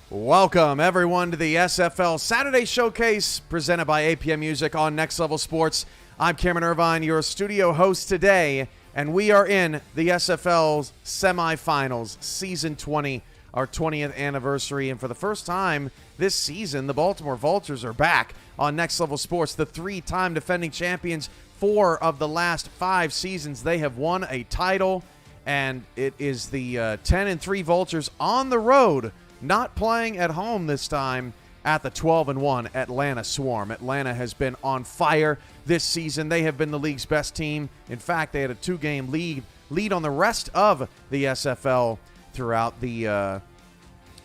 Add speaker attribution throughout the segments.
Speaker 1: Welcome, everyone, to the SFL Saturday Showcase presented by APM Music on Next Level Sports. I'm Cameron Irvine, your studio host today, and we are in the SFL's Semifinals, Season 20, our 20th anniversary. And for the first time this season, the Baltimore Vultures are back on Next Level Sports, the three-time defending champions. 4 of the last 5 seasons, they have won a title, and it is the 10-3 Vultures on the road, not playing at home this time, at the 12-1 Atlanta Swarm. Atlanta has been on fire this season. They have been the league's best team. In fact, they had a 2-game lead on the rest of the SFL throughout the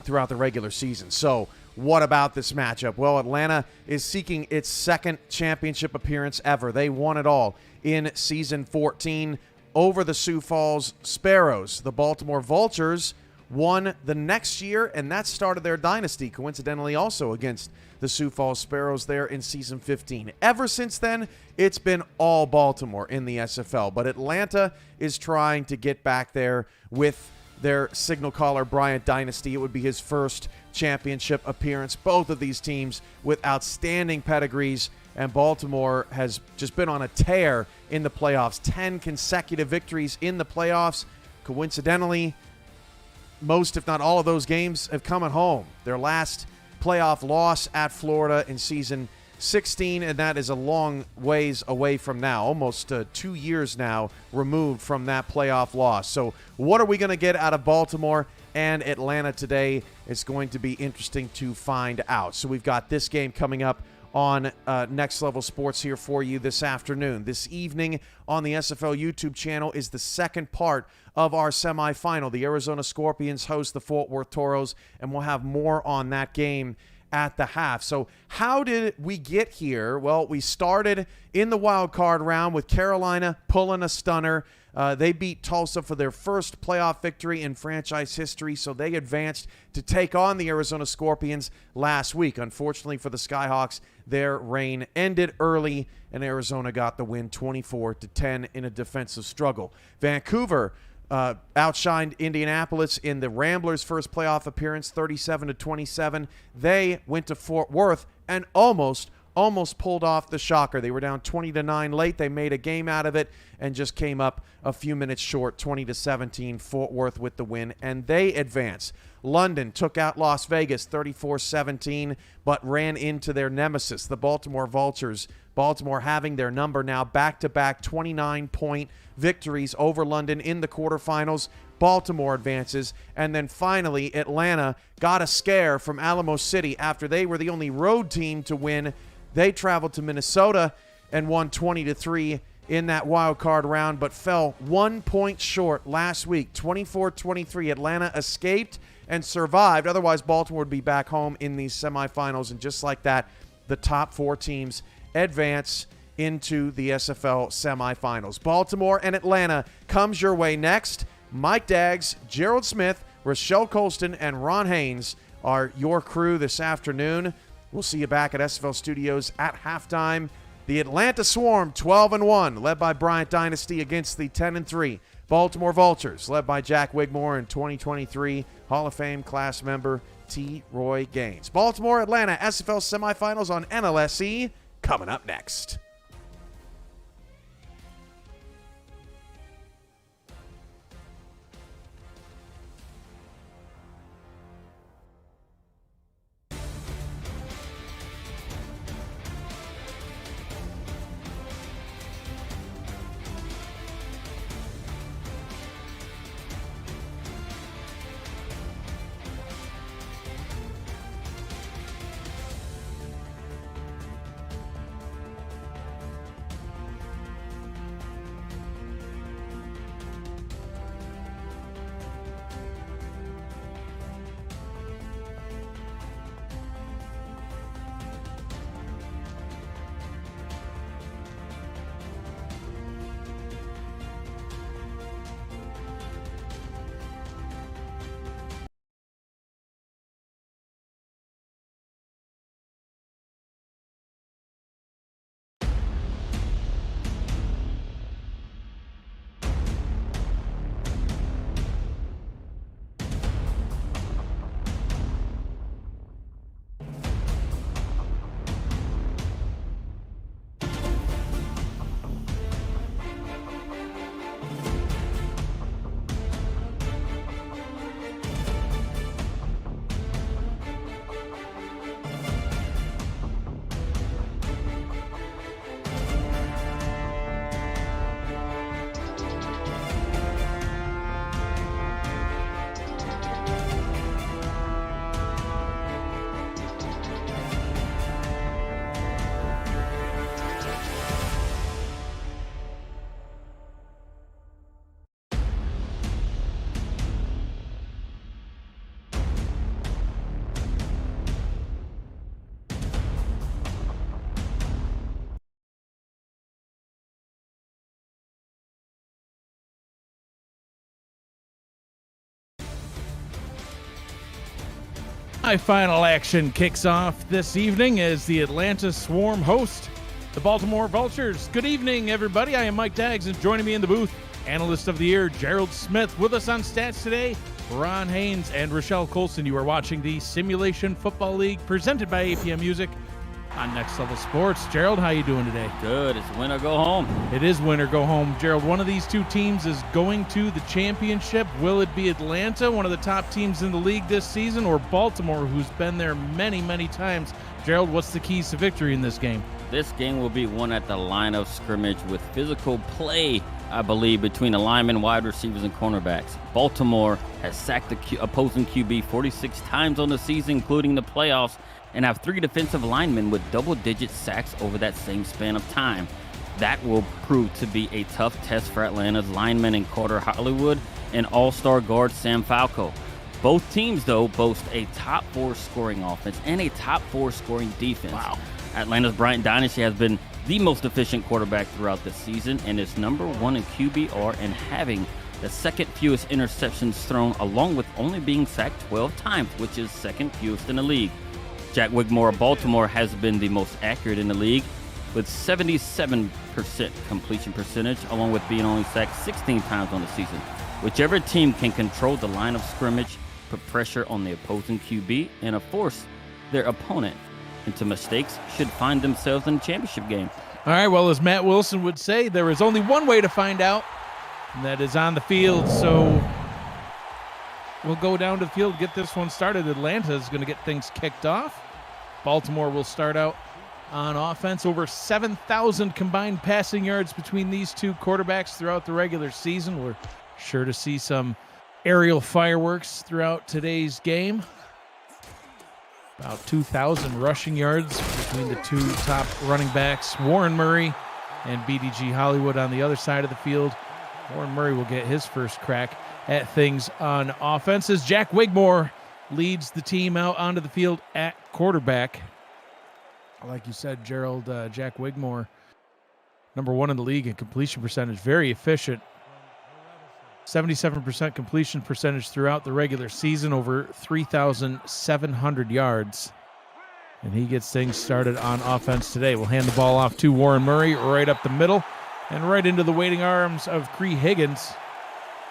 Speaker 1: regular season. So what about this matchup? Well, Atlanta is seeking its second championship appearance ever. They won it all in Season 14 over the Sioux Falls Sparrows. The Baltimore Vultures won the next year, and that started their dynasty, coincidentally also against the Sioux Falls Sparrows there in Season 15. Ever since then, it's been all Baltimore in the SFL, but Atlanta is trying to get back there with their signal caller, Bryant Dynasty. It would be his first championship appearance. Both of these teams with outstanding pedigrees, and Baltimore has just been on a tear in the playoffs. 10 consecutive victories in the playoffs. Coincidentally, most, if not all, of those games have come at home. Their last playoff loss at Florida in Season 16, and that is a long ways away from now, almost 2 years now removed from that playoff loss. So what are we going to get out of Baltimore and Atlanta today? It's going to be interesting to find out. So we've got this game coming up on Next Level Sports here for you this afternoon. This evening on the SFL YouTube channel is the second part of our semifinal. The Arizona Scorpions host the Fort Worth Toros, and we'll have more on that game at the half. So how did we get here? Well, we started in the wild card round with Carolina pulling a stunner. They beat Tulsa for their first playoff victory in franchise history, so they advanced to take on the Arizona Scorpions last week. Unfortunately for the Skyhawks, their reign ended early, and Arizona got the win 24-10 in a defensive struggle. Vancouver outshined Indianapolis in the Ramblers' first playoff appearance, 37-27. They went to Fort Worth and almost pulled off the shocker. They were down 20-9 late. They made a game out of it and just came up a few minutes short, 20-17. Fort Worth with the win, and they advance. London took out Las Vegas 34-17, but ran into their nemesis, the Baltimore Vultures. Baltimore having their number now, back-to-back 29-point victories over London in the quarterfinals. Baltimore advances, and then finally Atlanta got a scare from Alamo City after they were the only road team to win. They traveled to Minnesota and won 20-3 in that wild card round, but fell 1 point short last week, 24-23. Atlanta escaped and survived. Otherwise, Baltimore would be back home in these semifinals, and just like that, the top 4 teams advance into the SFL semifinals. Baltimore and Atlanta comes your way next. Mike Daggs, Gerald Smith, Rochelle Colston, and Ron Haynes are your crew this afternoon. We'll see you back at SFL Studios at halftime. The Atlanta Swarm, 12-1, led by Bryant Dynasty against the 10-3 Baltimore Vultures, led by Jack Wigmore and 2023 Hall of Fame class member T. Roy Gaines. Baltimore, Atlanta, SFL semifinals on NLSE, coming up next.
Speaker 2: Semifinal action kicks off this evening as the Atlanta Swarm host the Baltimore Vultures. Good evening, everybody. I am Mike Daggs, and joining me in the booth, Analyst of the Year, Gerald Smith. With us on stats today, Ron Haynes and Rochelle Colson. You are watching the Simulation Football League presented by APM Music on Next Level Sports. Gerald, how you doing today?
Speaker 3: Good. It's win or go home.
Speaker 2: It is win or go home. Gerald, one of these two teams is going to the championship. Will it be Atlanta, one of the top teams in the league this season, or Baltimore, who's been there many, many times? Gerald, what's the keys to victory in this game?
Speaker 3: This game will be won at the line of scrimmage with physical play, I believe, between the linemen, wide receivers, and cornerbacks. Baltimore has sacked the opposing QB 46 times on the season, including the playoffs, and have 3 defensive linemen with double-digit sacks over that same span of time. That will prove to be a tough test for Atlanta's linemen in Carter Hollywood and all-star guard Sam Falco. Both teams, though, boast a top 4 scoring offense and a top 4 scoring defense.
Speaker 2: Wow.
Speaker 3: Atlanta's Bryant Dynasty has been the most efficient quarterback throughout the season and is number 1 in QBR and having the second fewest interceptions thrown, along with only being sacked 12 times, which is second fewest in the league. Jack Wigmore of Baltimore has been the most accurate in the league with 77% completion percentage, along with being only sacked 16 times on the season. Whichever team can control the line of scrimmage, put pressure on the opposing QB, and force their opponent into mistakes should find themselves in the championship game.
Speaker 2: All right, well, as Matt Wilson would say, there is only one way to find out, and that is on the field. So we'll go down to the field, get this one started. Atlanta is going to get things kicked off. Baltimore will start out on offense. Over 7,000 combined passing yards between these two quarterbacks throughout the regular season. We're sure to see some aerial fireworks throughout today's game. About 2,000 rushing yards between the two top running backs, Warren Murray and BDG Hollywood on the other side of the field. Warren Murray will get his first crack at things on offense as Jack Wigmore leads the team out onto the field at quarterback. Like you said, Gerald, Jack Wigmore, number 1 in the league in completion percentage, very efficient. 77% completion percentage throughout the regular season, over 3,700 yards. And he gets things started on offense today. We'll hand the ball off to Warren Murray right up the middle and right into the waiting arms of Cree Higgins.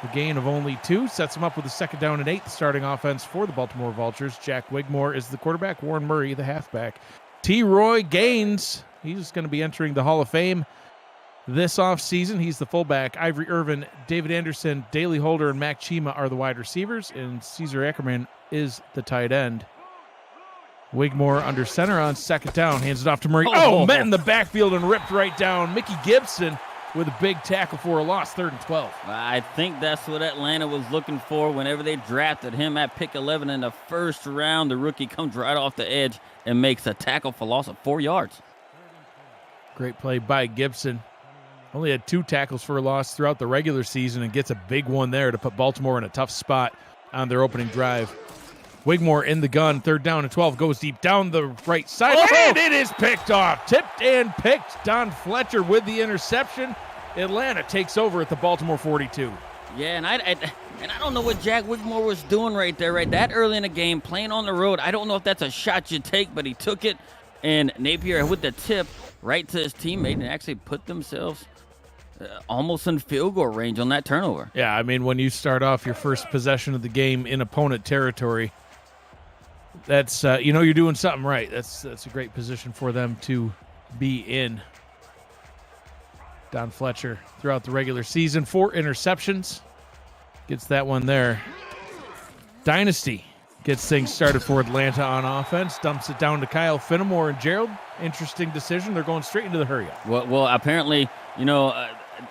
Speaker 2: The gain of only 2 sets him up with a 2nd down and 8, the starting offense for the Baltimore Vultures. Jack Wigmore is the quarterback, Warren Murray the halfback. T. Roy Gaines, he's going to be entering the Hall of Fame this offseason. He's the fullback. Ivory Irvin, David Anderson, Daley Holder, and Mac Chima are the wide receivers, and Caesar Ackerman is the tight end. Wigmore under center on 2nd down, hands it off to Murray. Met in the backfield and ripped right down. Mickey Gibson with a big tackle for a loss, 3rd and 12.
Speaker 3: I think that's what Atlanta was looking for whenever they drafted him at pick 11 in the first round. The rookie comes right off the edge and makes a tackle for loss of 4 yards.
Speaker 2: Great play by Gibson. Only had 2 tackles for a loss throughout the regular season and gets a big one there to put Baltimore in a tough spot on their opening drive. Wigmore in the gun, 3rd down and 12, goes deep down the right side, and it is picked off. Tipped and picked. Don Fletcher with the interception. Atlanta takes over at the Baltimore 42.
Speaker 3: Yeah, and I don't know what Jack Wigmore was doing right there, right that early in the game, playing on the road. I don't know if that's a shot you take, but he took it, and Napier with the tip right to his teammate and actually put themselves almost in field goal range on that turnover.
Speaker 2: Yeah, I mean, when you start off your first possession of the game in opponent territory, that's you're doing something right. That's a great position for them to be in. Don Fletcher throughout the regular season, 4 interceptions. Gets that one there. Dynasty gets things started for Atlanta on offense. Dumps it down to Kyle Finnemore and Gerald. Interesting decision. They're going straight into the hurry-up.
Speaker 3: Well, apparently,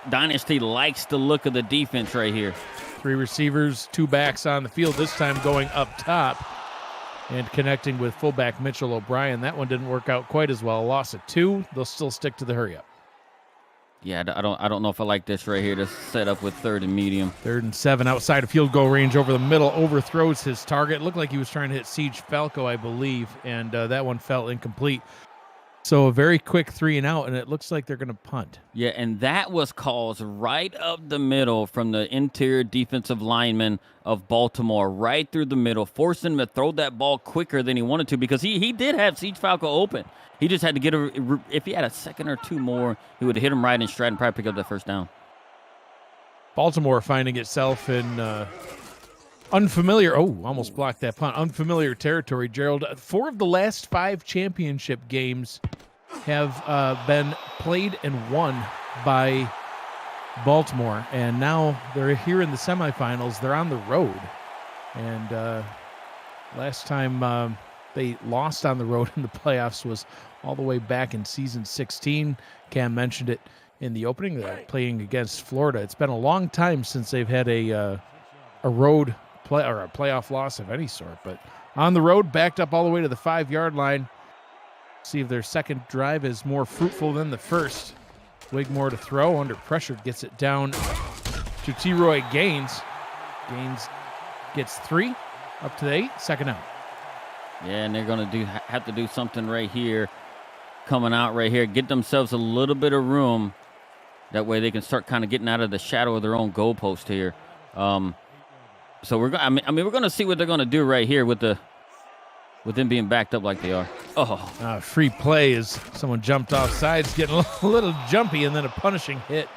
Speaker 3: Dynasty likes the look of the defense right here.
Speaker 2: 3 receivers, 2 backs on the field, this time going up top and connecting with fullback Mitchell O'Brien. That one didn't work out quite as well. A loss of 2. They'll still stick to the hurry-up.
Speaker 3: Yeah, I don't know if I like this right here to set up with 3rd and medium.
Speaker 2: 3rd and 7 outside of field goal range over the middle. Overthrows his target. Looked like he was trying to hit Siege Falco, I believe, and that one fell incomplete. So a very quick 3 and out, and it looks like they're going to punt.
Speaker 3: Yeah, and that was calls right up the middle from the interior defensive lineman of Baltimore, right through the middle, forcing him to throw that ball quicker than he wanted to because he did have Siege Falco open. He just had to get if he had a second or two more, he would have hit him right in stride and probably pick up that first down.
Speaker 2: Baltimore finding itself in unfamiliar, almost blocked that punt, unfamiliar territory, Gerald. 4 of the last 5 championship games have been played and won by Baltimore, and now they're here in the semifinals. They're on the road, and last time they lost on the road in the playoffs was all the way back in season 16. Cam mentioned it in the opening, playing against Florida. It's been a long time since they've had a road play or a playoff loss of any sort, but on the road, backed up all the way to the 5-yard line. See if their second drive is more fruitful than the first. Wigmore to throw, under pressure, gets it down to T-Roy Gaines. Gaines gets 3, up to the 8, second out.
Speaker 3: Yeah, and they're going to have to do something right here, coming out right here, get themselves a little bit of room. That way they can start kind of getting out of the shadow of their own goalpost here. So we're going. We're going to see what they're going to do right here with them being backed up like they are.
Speaker 2: Free play as someone jumped off sides, getting a little jumpy, and then a punishing hit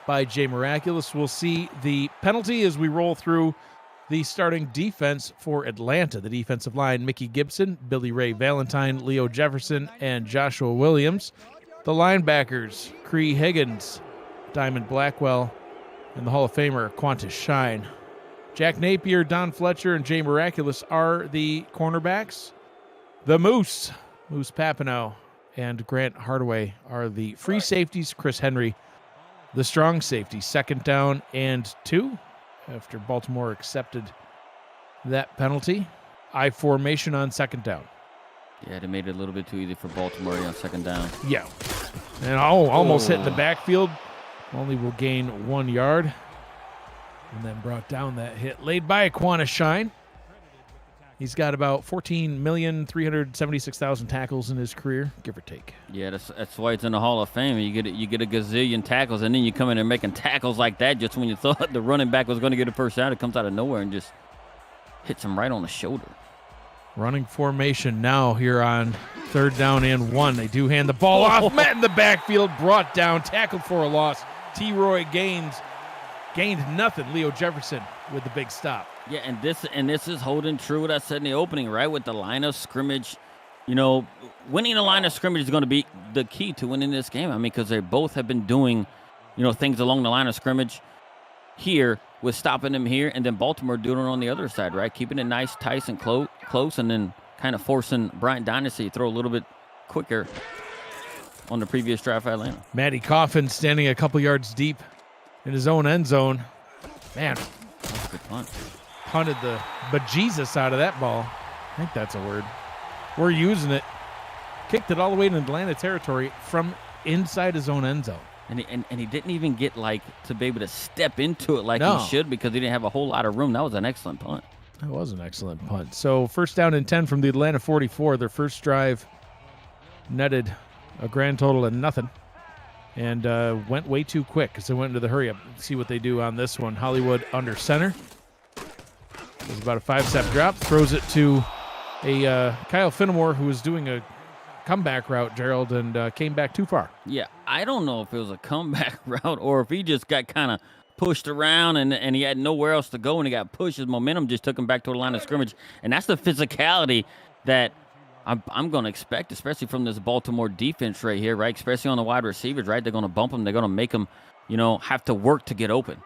Speaker 2: by Jay Miraculous. We'll see the penalty as we roll through the starting defense for Atlanta. The defensive line: Mickey Gibson, Billy Ray Valentine, Leo Jefferson, and Joshua Williams. The linebackers: Cree Higgins, Diamond Blackwell, and the Hall of Famer Qantas Shine. Jack Napier, Don Fletcher, and Jay Miraculous are the cornerbacks. The Moose Papineau, and Grant Hardaway are the free safeties. Chris Henry, the strong safety. 2nd down and 2 after Baltimore accepted that penalty. I formation on 2nd down.
Speaker 3: Yeah, they made it a little bit too easy for Baltimore on 2nd down.
Speaker 2: Yeah. And almost hit in the backfield. Only will gain 1 yard. And then brought down that hit laid by Aquana Shine. He's got about 14,376,000 tackles in his career, give or take.
Speaker 3: Yeah, that's why it's in the Hall of Fame. You get a gazillion tackles, and then you come in and making tackles like that just when you thought the running back was going to get a first down. It comes out of nowhere and just hits him right on the shoulder.
Speaker 2: Running formation now here on 3rd down and 1. They do hand the ball off. Met in the backfield, brought down, tackled for a loss. T-Roy Gaines gained nothing. Leo Jefferson with the big stop.
Speaker 3: Yeah, and this is holding true what I said in the opening, right? With the line of scrimmage, winning the line of scrimmage is going to be the key to winning this game. Because they both have been doing, things along the line of scrimmage here with stopping them here, and then Baltimore doing it on the other side, right? Keeping it nice, tight, and close, and then kind of forcing Bryant Dynasty to throw a little bit quicker on the previous drive for Atlanta.
Speaker 2: Matty Coffin standing a couple yards deep in his own end zone. Man,
Speaker 3: that's a good punt.
Speaker 2: Punted the bejesus out of that ball. I think that's a word. We're using it. Kicked it all the way to Atlanta territory from inside his own end zone.
Speaker 3: And he didn't even get to be able to step into it he should because he didn't have a whole lot of room. That was an excellent punt.
Speaker 2: That was an excellent punt. So 1st down and 10 from the Atlanta 44. Their first drive netted a grand total of nothing. And went way too quick because they went into the hurry up. See what they do on this one. Hollywood under center. There's about a 5-step drop. Throws it to a Kyle Finnemore who was doing a comeback route, Gerald, and came back too far.
Speaker 3: Yeah, I don't know if it was a comeback route or if he just got kind of pushed around and he had nowhere else to go and he got pushed. His momentum just took him back to the line of scrimmage. And that's the physicality that I'm going to expect, especially from this Baltimore defense right here, right? Especially on the wide receivers, right? They're going to bump them. They're going to make them, have to work to get open.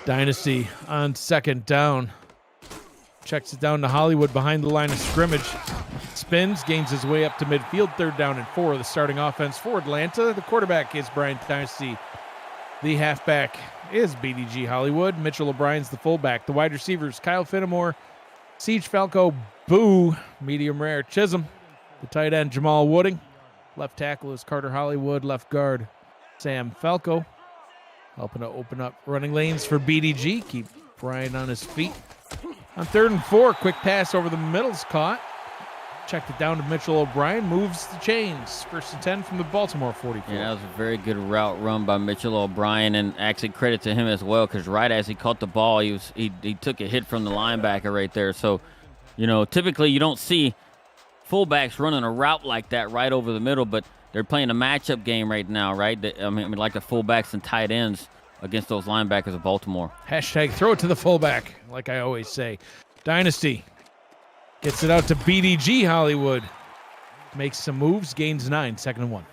Speaker 2: Dynasty on 2nd down. Checks it down to Hollywood behind the line of scrimmage. Spins, gains his way up to midfield. 3rd down and 4. The starting offense for Atlanta. The quarterback is Brian Dynasty. The halfback is BDG Hollywood. Mitchell O'Brien's the fullback. The wide receivers, Kyle Finnemore, Siege Falco, Boo, medium rare Chisholm. The tight end, Jamal Wooding. Left tackle is Carter Hollywood. Left guard, Sam Falco. Helping to open up running lanes for BDG. Keep Brian on his feet. On 3rd and 4, quick pass over the middle's caught. checked it down to Mitchell O'Brien, moves the chains. 1st and 10 from the Baltimore 44.
Speaker 3: Yeah, that was a very good route run by Mitchell O'Brien, and actually credit to him as well, because right as he caught the ball, he took a hit from the linebacker right there. So, typically you don't see fullbacks running a route like that right over the middle, but they're playing a matchup game right now, right? Like the fullbacks and tight ends against those linebackers of Baltimore.
Speaker 2: Hashtag throw it to the fullback, like I always say. Dynasty gets it out to BDG Hollywood. Makes some moves, gains 9, 2nd and 1.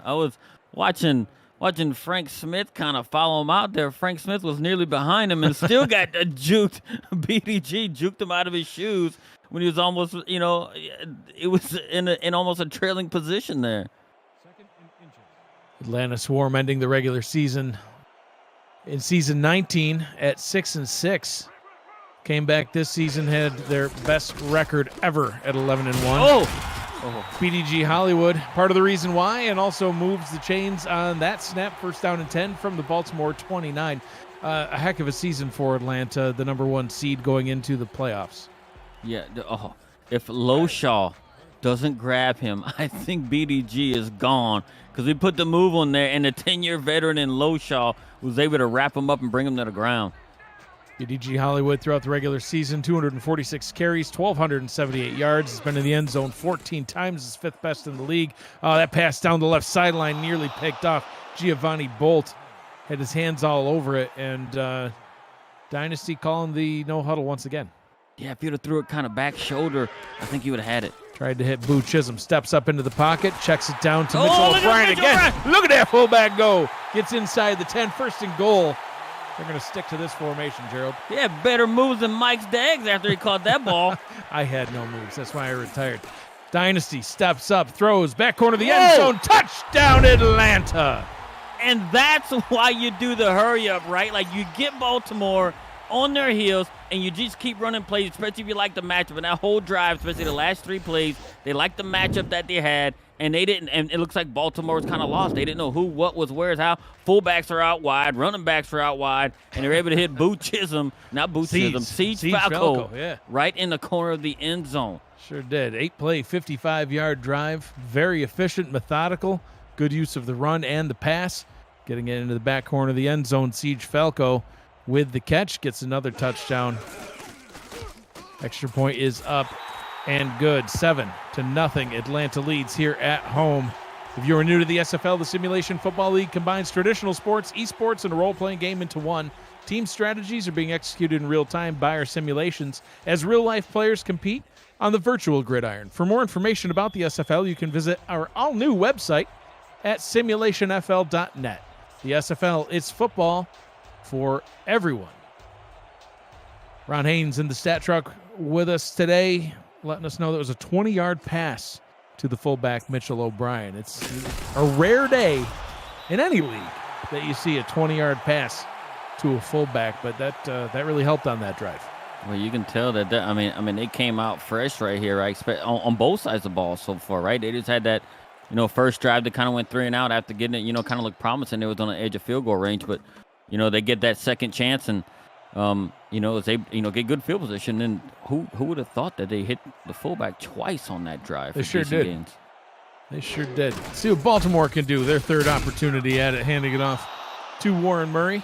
Speaker 3: I was watching Frank Smith kind of follow him out there. Frank Smith was nearly behind him and still got juked. BDG juked him out of his shoes when he was almost, it was in almost a trailing position there.
Speaker 2: Atlanta Swarm ending the regular season in season 19 at 6-6. Came back this season, had their best record ever at 11-1. BDG Hollywood, part of the reason why, and also moves the chains on that snap. 1st down and 10 from the Baltimore 29. A heck of a season for Atlanta, the number 1 seed going into the playoffs.
Speaker 3: Yeah, if Loshaw doesn't grab him, I think BDG is gone, because he put the move on there, and the 10-year veteran in Loshaw was able to wrap him up and bring him to the ground.
Speaker 2: BDG Hollywood throughout the regular season, 246 carries, 1,278 yards. He's been in the end zone 14 times, his 5th best in the league. That pass down the left sideline nearly picked off. Giovanni Bolt had his hands all over it, and Dynasty calling the no huddle once again.
Speaker 3: Yeah, if you'd have threw it kind of back shoulder, I think you would have had it.
Speaker 2: Tried to hit Boo Chisholm, steps up into the pocket, checks it down to Mitchell O'Brien again. Look at that fullback go. Gets inside the 10, 1st and goal. They're going to stick to this formation, Gerald.
Speaker 3: Yeah, better moves than Mike's Dags after he caught that ball.
Speaker 2: I had no moves. That's why I retired. Dynasty steps up, throws, back corner of the end zone. Touchdown, Atlanta.
Speaker 3: And that's why you do the hurry up, right? Like, you get Baltimore on their heels, and you just keep running plays, especially if you like the matchup. And that whole drive, especially the last 3 plays, they liked the matchup that they had, and they didn't. And it looks like Baltimore was kind of lost. They didn't know who, what was, where's, how. Fullbacks are out wide, running backs are out wide, and they're able to hit Siege Falco, right in the corner of the end zone.
Speaker 2: Sure did. 8-play, 55-yard drive. Very efficient, methodical. Good use of the run and the pass. Getting it into the back corner of the end zone. Siege Falco with the catch, gets another touchdown. Extra point is up and good. 7-0. Atlanta leads here at home. If you are new to the SFL, the Simulation Football League combines traditional sports, esports, and a role-playing game into one. Team strategies are being executed in real time by our simulations as real-life players compete on the virtual gridiron. For more information about the SFL, you can visit our all-new website at simulationfl.net. The SFL, it's football for everyone. Ron Haynes in the stat truck with us today, letting us know that it was a 20-yard pass to the fullback Mitchell O'Brien. It's a rare day in any league that you see a 20-yard pass to a fullback, but that really helped on that drive.
Speaker 3: Well, you can tell that. I mean, they came out fresh right here, right? On both sides of the ball so far, right? They just had that, first drive that kind of went 3 and out after getting it, kind of looked promising. It was on the edge of field goal range, but they get that second chance and was able, get good field position. And who would have thought that they hit the fullback twice on that drive?
Speaker 2: They sure did. Gains. They sure did. Let's see what Baltimore can do. Their third opportunity at it, handing it off to Warren Murray.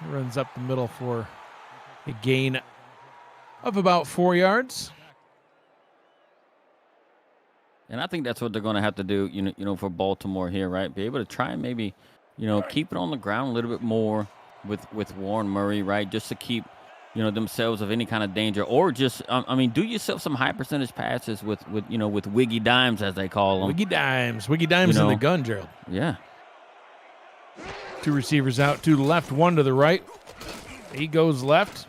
Speaker 2: He runs up the middle for a gain of about 4 yards.
Speaker 3: And I think that's what they're going to have to do, for Baltimore here, right? Be able to try and maybe, keep it on the ground a little bit more with Warren Murray, right? Just to keep, themselves of any kind of danger, or just, do yourself some high percentage passes with Wiggy Dimes, as they call them.
Speaker 2: Wiggy Dimes in the gun, Gerald.
Speaker 3: Yeah.
Speaker 2: 2 receivers out to the left, 1 to the right. He goes left.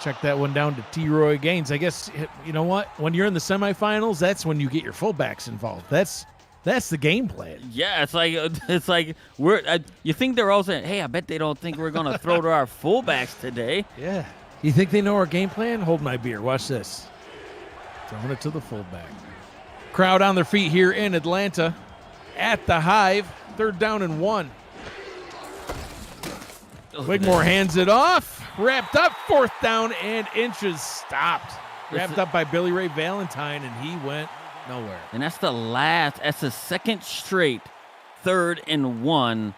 Speaker 2: Check that one down to T-Roy Gaines. I guess, you know what? When you're in the semifinals, that's when you get your fullbacks involved. That's the game plan.
Speaker 3: Yeah, it's like you think they're all saying, hey, I bet they don't think we're going to throw to our fullbacks today.
Speaker 2: Yeah. You think they know our game plan? Hold my beer. Watch this. Throwing it to the fullback. Crowd on their feet here in Atlanta at the Hive. 3rd down and 1. Wigmore hands it off. Wrapped up. 4th down and inches. Stopped. Wrapped up by Billy Ray Valentine, and he went nowhere.
Speaker 3: And that's the second straight 3rd and 1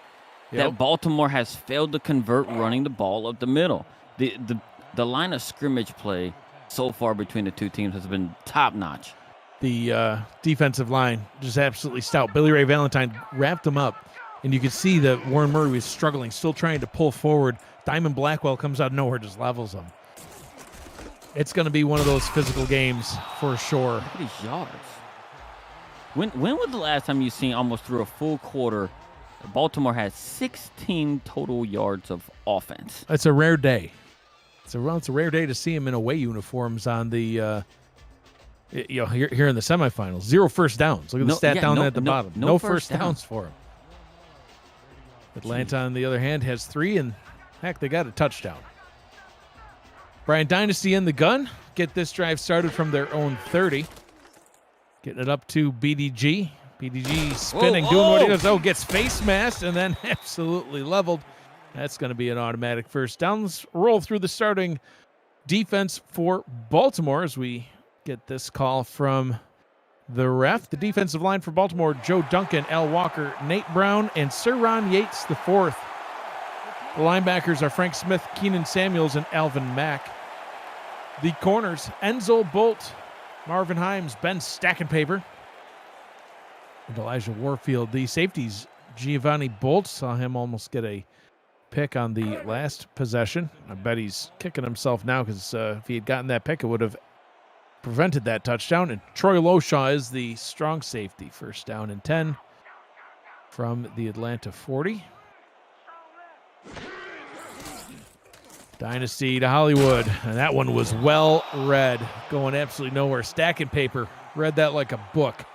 Speaker 3: that Baltimore has failed to convert running the ball up the middle. The line of scrimmage play so far between the two teams has been top-notch.
Speaker 2: The defensive line just absolutely stout. Billy Ray Valentine wrapped him up, and you could see that Warren Murray was struggling, still trying to pull forward. Diamond Blackwell comes out of nowhere, just levels him. It's going to be one of those physical games for sure.
Speaker 3: Look at these yards. When was the last time you seen almost through a full quarter, Baltimore had 16 total yards of offense?
Speaker 2: It's a rare day. It's a rare day to see him in away uniforms on the here in the semifinals. 0 first downs. Look at the stat down there at the bottom. No first downs for him. Atlanta, on the other hand, has 3, and heck, they got a touchdown. Brian Dynasty in the gun. Get this drive started from their own 30. Getting it up to BDG. BDG spinning, doing what he does. Oh, gets face masked and then absolutely leveled. That's going to be an automatic first down. Let's roll through the starting defense for Baltimore as we get this call from the ref. The defensive line for Baltimore: Joe Duncan, Al Walker, Nate Brown, and Sir Ron Yates IV. The linebackers are Frank Smith, Keenan Samuels, and Alvin Mack. The corners: Enzo Bolt, Marvin Himes, Ben Stackenpaper, and Elijah Warfield. The safeties: Giovanni Bolt. Saw him almost get a pick on the last possession. I bet he's kicking himself now because if he had gotten that pick, it would have prevented that touchdown. And Troy Loshaw is the strong safety. First down and 10 from the Atlanta 40. Dynasty to Hollywood, and that one was well read, going absolutely nowhere. Stackenpaper read that like a book.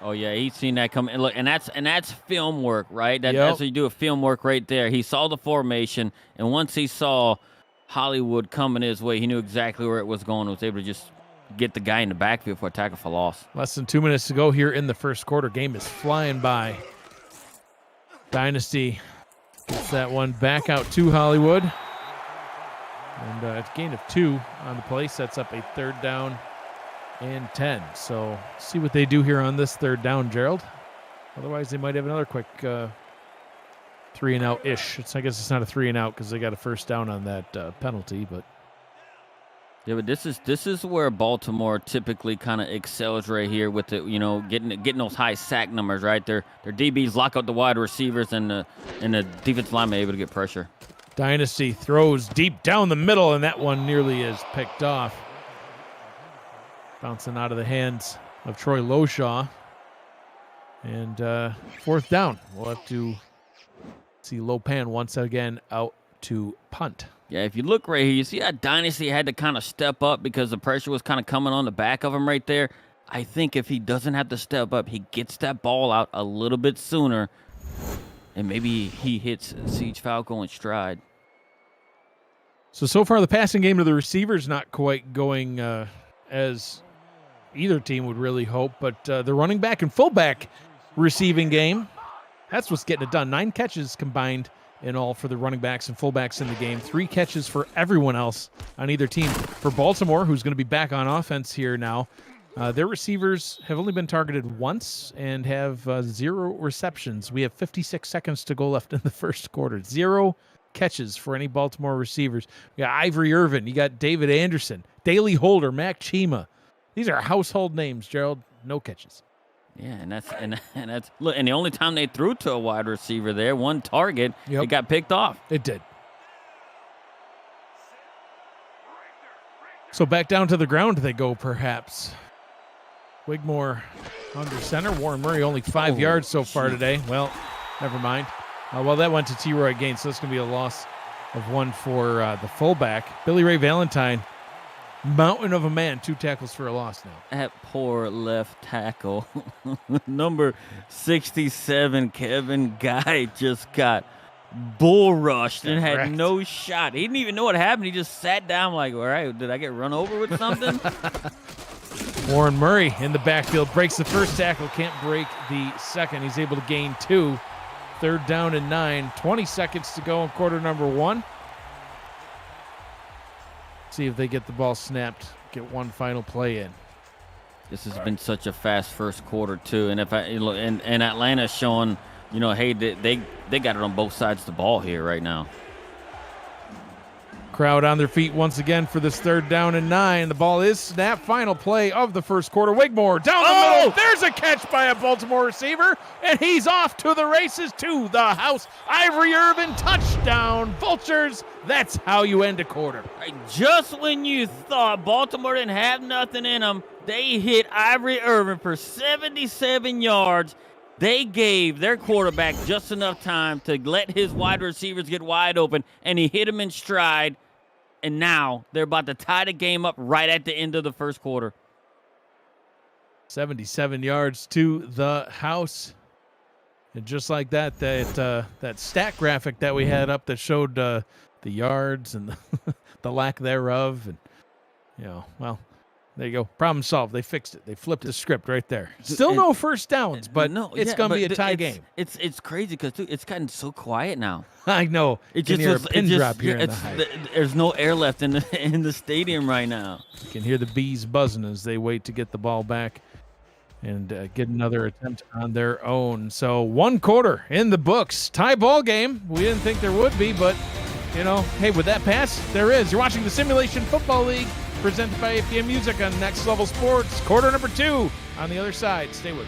Speaker 3: Oh yeah, he's seen that come. And look, and that's film work, right? That's what you do, a film work right there. He saw the formation, and once he saw Hollywood coming his way, he knew exactly where it was going. Was able to just get the guy in the backfield for a tackle for loss.
Speaker 2: Less than 2 minutes to go here in the first quarter. Game is flying by. Dynasty gets that one back out to Hollywood. And a gain of 2 on the play sets up a 3rd down and 10. So see what they do here on this 3rd down, Gerald. Otherwise, they might have another quick 3-and-out-ish. I guess it's not a 3-and-out because they got a first down on that penalty. But
Speaker 3: yeah, but this is where Baltimore typically kind of excels right here with the getting those high sack numbers, right? Their DBs lock out the wide receivers and the defensive lineman able to get pressure.
Speaker 2: Dynasty throws deep down the middle, and that one nearly is picked off. Bouncing out of the hands of Troy Loshaw. And 4th down. We'll have to see Lopan once again out to punt.
Speaker 3: Yeah, if you look right here, you see how Dynasty had to kind of step up because the pressure was kind of coming on the back of him right there. I think if he doesn't have to step up, he gets that ball out a little bit sooner, and maybe he hits Siege Falco in stride.
Speaker 2: So far the passing game to the receivers not quite going as either team would really hope, but the running back and fullback receiving game, that's what's getting it done. 9 catches combined in all for the running backs and fullbacks in the game. 3 catches for everyone else on either team. For Baltimore, who's going to be back on offense here now, their receivers have only been targeted once and have 0 receptions. We have 56 seconds to go left in the first quarter. 0 catches for any Baltimore receivers. You got Ivory Irvin, you got David Anderson, Daley Holder, Mac Chima. These are household names, Gerald. No catches.
Speaker 3: Yeah, and that's look. And the only time they threw to a wide receiver there, one target, it got picked off.
Speaker 2: It did. So back down to the ground they go, perhaps. Wigmore under center. Warren Murray only 5 yards so far today. Well, never mind. Well, that went to T-Roy again, so that's going to be a loss of 1 for the fullback. Billy Ray Valentine, mountain of a man, 2 tackles for a loss now.
Speaker 3: That poor left tackle, number 67, Kevin Guy, just got bull rushed and had no shot. He didn't even know what happened. He just sat down like, all right, did I get run over with something?
Speaker 2: Warren Murray in the backfield breaks the first tackle, can't break the second. He's able to gain 2. 3rd down and 9. 20 seconds to go in quarter number 1. See if they get the ball snapped get one final play in.
Speaker 3: This has been such a fast first quarter too, and and Atlanta's showing, hey, they got it on both sides of the ball here right now.
Speaker 2: Crowd on their feet once again for this 3rd down and 9. The ball is snapped. Final play of the first quarter. Wigmore down the middle. There's a catch by a Baltimore receiver, and he's off to the races to the house. Ivory Irvin, touchdown. Vultures, that's how you end a quarter.
Speaker 3: Just when you thought Baltimore didn't have nothing in them, they hit Ivory Irvin for 77 yards. They gave their quarterback just enough time to let his wide receivers get wide open, and he hit him in stride. And now they're about to tie the game up right at the end of the first quarter.
Speaker 2: 77 yards to the house. And just like that, that stat graphic that we had up that showed the yards and the lack thereof. And, there you go. Problem solved. They fixed it. They flipped the script right there. Still no first downs, but it's going to be a tie game.
Speaker 3: It's crazy because it's gotten so quiet now.
Speaker 2: I know.
Speaker 3: It
Speaker 2: can hear a pin drop here in the hype.
Speaker 3: There's no air left in the stadium right now.
Speaker 2: You can hear the bees buzzing as they wait to get the ball back and get another attempt on their own. So 1 quarter in the books. Tie ball game. We didn't think there would be, but, hey, with that pass, there is. You're watching the Simulation Football League, presented by APM Music on Next Level Sports. Quarter number 2 on the other side. Stay with us.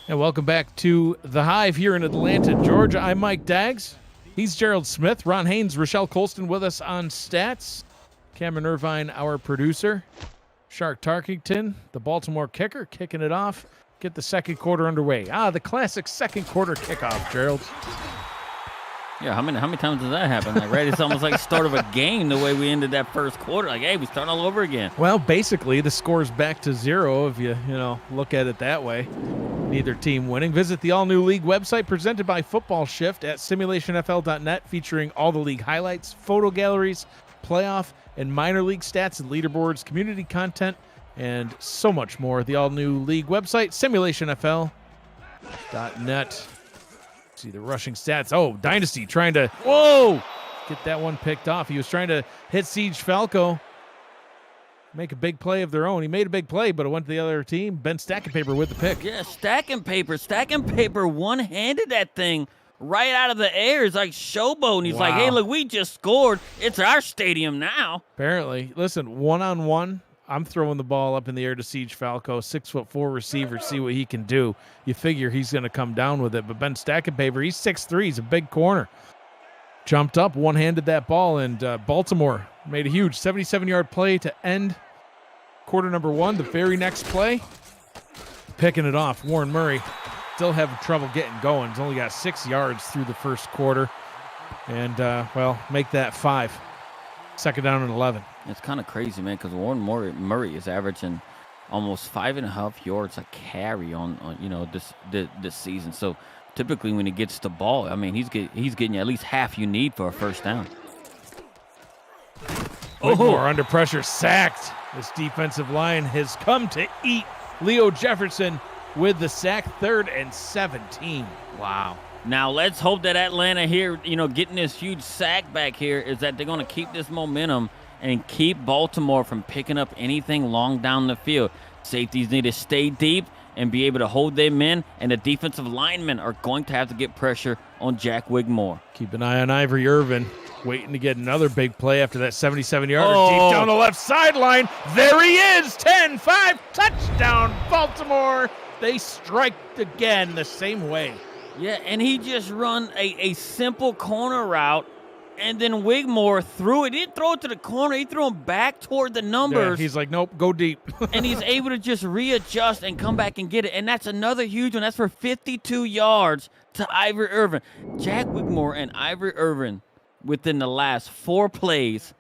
Speaker 2: And welcome back to The Hive here in Atlanta, Georgia. I'm Mike Daggs. He's Gerald Smith. Ron Haynes, Rochelle Colston with us on stats. Cameron Irvine, our producer. Shark Tarkington, the Baltimore kicker, kicking it off. Get the second quarter underway. The classic second quarter kickoff, Gerald.
Speaker 3: Yeah, how many times does that happen? Right? It's almost like the start of a game the way we ended that first quarter. Hey, we start all over again.
Speaker 2: Well, basically, the score's back to 0 if you look at it that way. Neither team winning. Visit the all-new league website presented by Football Shift at simulationfl.net, featuring all the league highlights, photo galleries, playoff and minor league stats and leaderboards, community content, and so much more. The all-new league website, simulationfl.net. See the rushing stats. Oh, Dynasty trying to, get that one picked off. He was trying to hit Siege Falco, make a big play of their own. He made a big play, but it went to the other team. Ben Stacking Paper with the pick.
Speaker 3: Yeah, Stacking Paper one-handed that thing right out of the air. It's like showboating. He's like, hey, look, we just scored. It's our stadium now.
Speaker 2: Apparently. Listen, one-on-one, I'm throwing the ball up in the air to Siege Falco, 6'4" receiver, see what he can do. You figure he's going to come down with it. But Ben Stacking Paper, he's 6'3", he's a big corner. jumped up, one-handed that ball, and Baltimore made a huge 77-yard play to end quarter number 1. The very next play, picking it off, Warren Murray still having trouble getting going. He's only got 6 yards through the first quarter. And, make that 5. Second down and 11.
Speaker 3: It's kind of crazy, man, because Warren Murray is averaging almost 5.5 yards a carry on this season. So typically when he gets the ball, I mean, he's getting you at least half you need for a first down.
Speaker 2: Whitmore under pressure, sacked. This defensive line has come to eat. Leo Jefferson with the sack, 3rd and 17.
Speaker 3: Wow. Now let's hope that Atlanta here, getting this huge sack back here, is that they're going to keep this momentum and keep Baltimore from picking up anything long down the field. Safeties need to stay deep and be able to hold their men, and the defensive linemen are going to have to get pressure on Jack Wigmore.
Speaker 2: Keep an eye on Ivory Irvin, waiting to get another big play after that 77-yarder deep down the left sideline. There he is, 10-5, touchdown, Baltimore. They strike again the same way.
Speaker 3: Yeah, and he just run a simple corner route, and then Wigmore threw it. He didn't throw it to the corner. He threw him back toward the numbers.
Speaker 2: Yeah, he's like, nope, go deep.
Speaker 3: And he's able to just readjust and come back and get it. And that's another huge one. That's for 52 yards to Ivory Irvin. Jack Wigmore and Ivory Irvin, within the last 4 plays,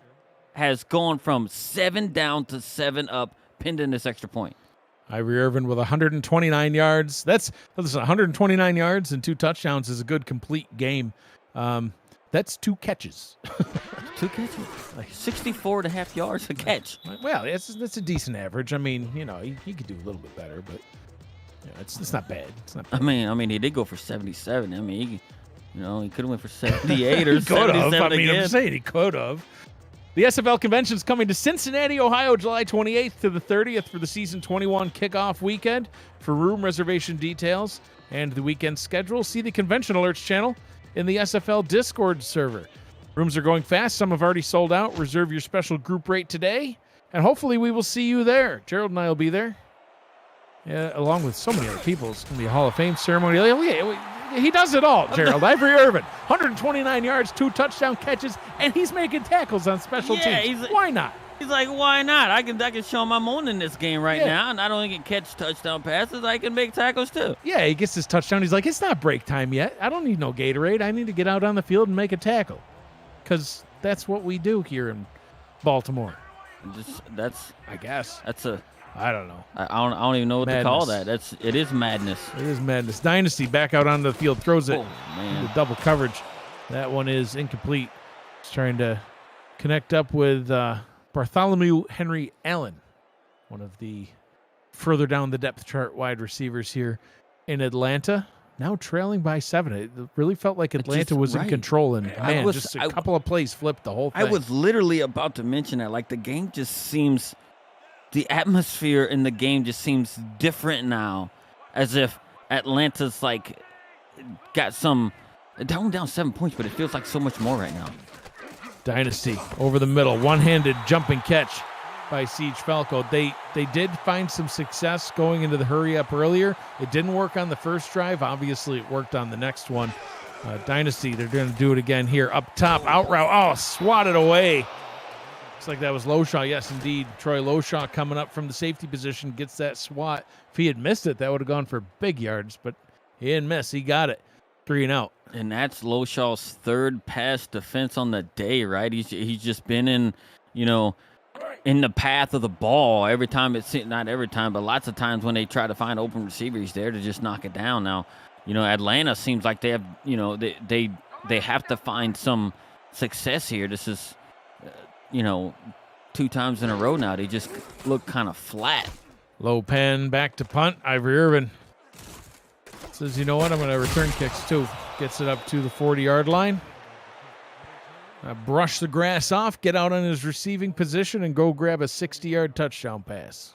Speaker 3: has gone from 7 down to 7 up, pinned in this extra point.
Speaker 2: Ivory Irvin with 129 yards. That's 129 yards and 2 touchdowns is a good complete game. That's 2 catches.
Speaker 3: 2 catches, like 64.5 yards a catch.
Speaker 2: Well, that's a decent average. I mean, he could do a little bit better, but it's not bad. It's not bad.
Speaker 3: I mean, he did go for 77. I mean, he could have went for 78 or 77 again.
Speaker 2: I'm saying he could have. The SFL convention is coming to Cincinnati, Ohio, July 28th to the 30th for the season 21 kickoff weekend. For room reservation details and the weekend schedule, see the convention alerts channel in the SFL Discord server. Rooms are going fast. Some have already sold out. Reserve your special group rate today, and hopefully we will see you there. Gerald and I will be there, along with so many other people. It's going to be a Hall of Fame ceremony. He does it all, Gerald. Ivory Irvin, 129 yards, 2 touchdown catches, and he's making tackles on special teams. Why not?
Speaker 3: He's like, why not? I can show my own in this game right now. And not only can catch touchdown passes, I can make tackles too.
Speaker 2: Yeah, he gets his touchdown. He's like, it's not break time yet. I don't need no Gatorade. I need to get out on the field and make a tackle. Because that's what we do here in Baltimore.
Speaker 3: I guess.
Speaker 2: I don't know.
Speaker 3: I don't even know what to call that. It is madness.
Speaker 2: It is madness. Dynasty back out onto the field, throws it
Speaker 3: man.
Speaker 2: into double coverage. That one is incomplete. He's trying to connect up with Bartholomew Henry Allen, one of the further down the depth chart wide receivers here in Atlanta. Now trailing by 7. It really felt like Atlanta was in control, and just a couple of plays flipped the whole thing.
Speaker 3: I was literally about to mention that. Like, the game just seems... The atmosphere in the game just seems different now, as if Atlanta's got some down 7 points, but it feels like so much more right now.
Speaker 2: Dynasty over the middle, one-handed jumping catch by Siege Falco. They did find some success going into the hurry up earlier. It didn't work on the first drive. Obviously, it worked on the next one. Dynasty, they're going to do it again here up top, out route. Oh, swatted away. Looks like that was Loshaw. Yes, indeed. Troy Loshaw coming up from the safety position gets that swat. If he had missed it, that would have gone for big yards, but he didn't miss. He got it. 3 and out.
Speaker 3: And that's Loshaw's 3rd pass defense on the day, right? He's just been in the path of the ball every time. Not every time, but lots of times when they try to find open receiver, he's there to just knock it down. Now, Atlanta seems like they have, they have to find some success here. This is 2 times in a row now. They just look kind of flat.
Speaker 2: Low pen, back to punt. Ivory Irvin says, you know what, I'm going to return kicks too. Gets it up to the 40-yard line. Brush the grass off, get out on his receiving position, and go grab a 60-yard touchdown pass.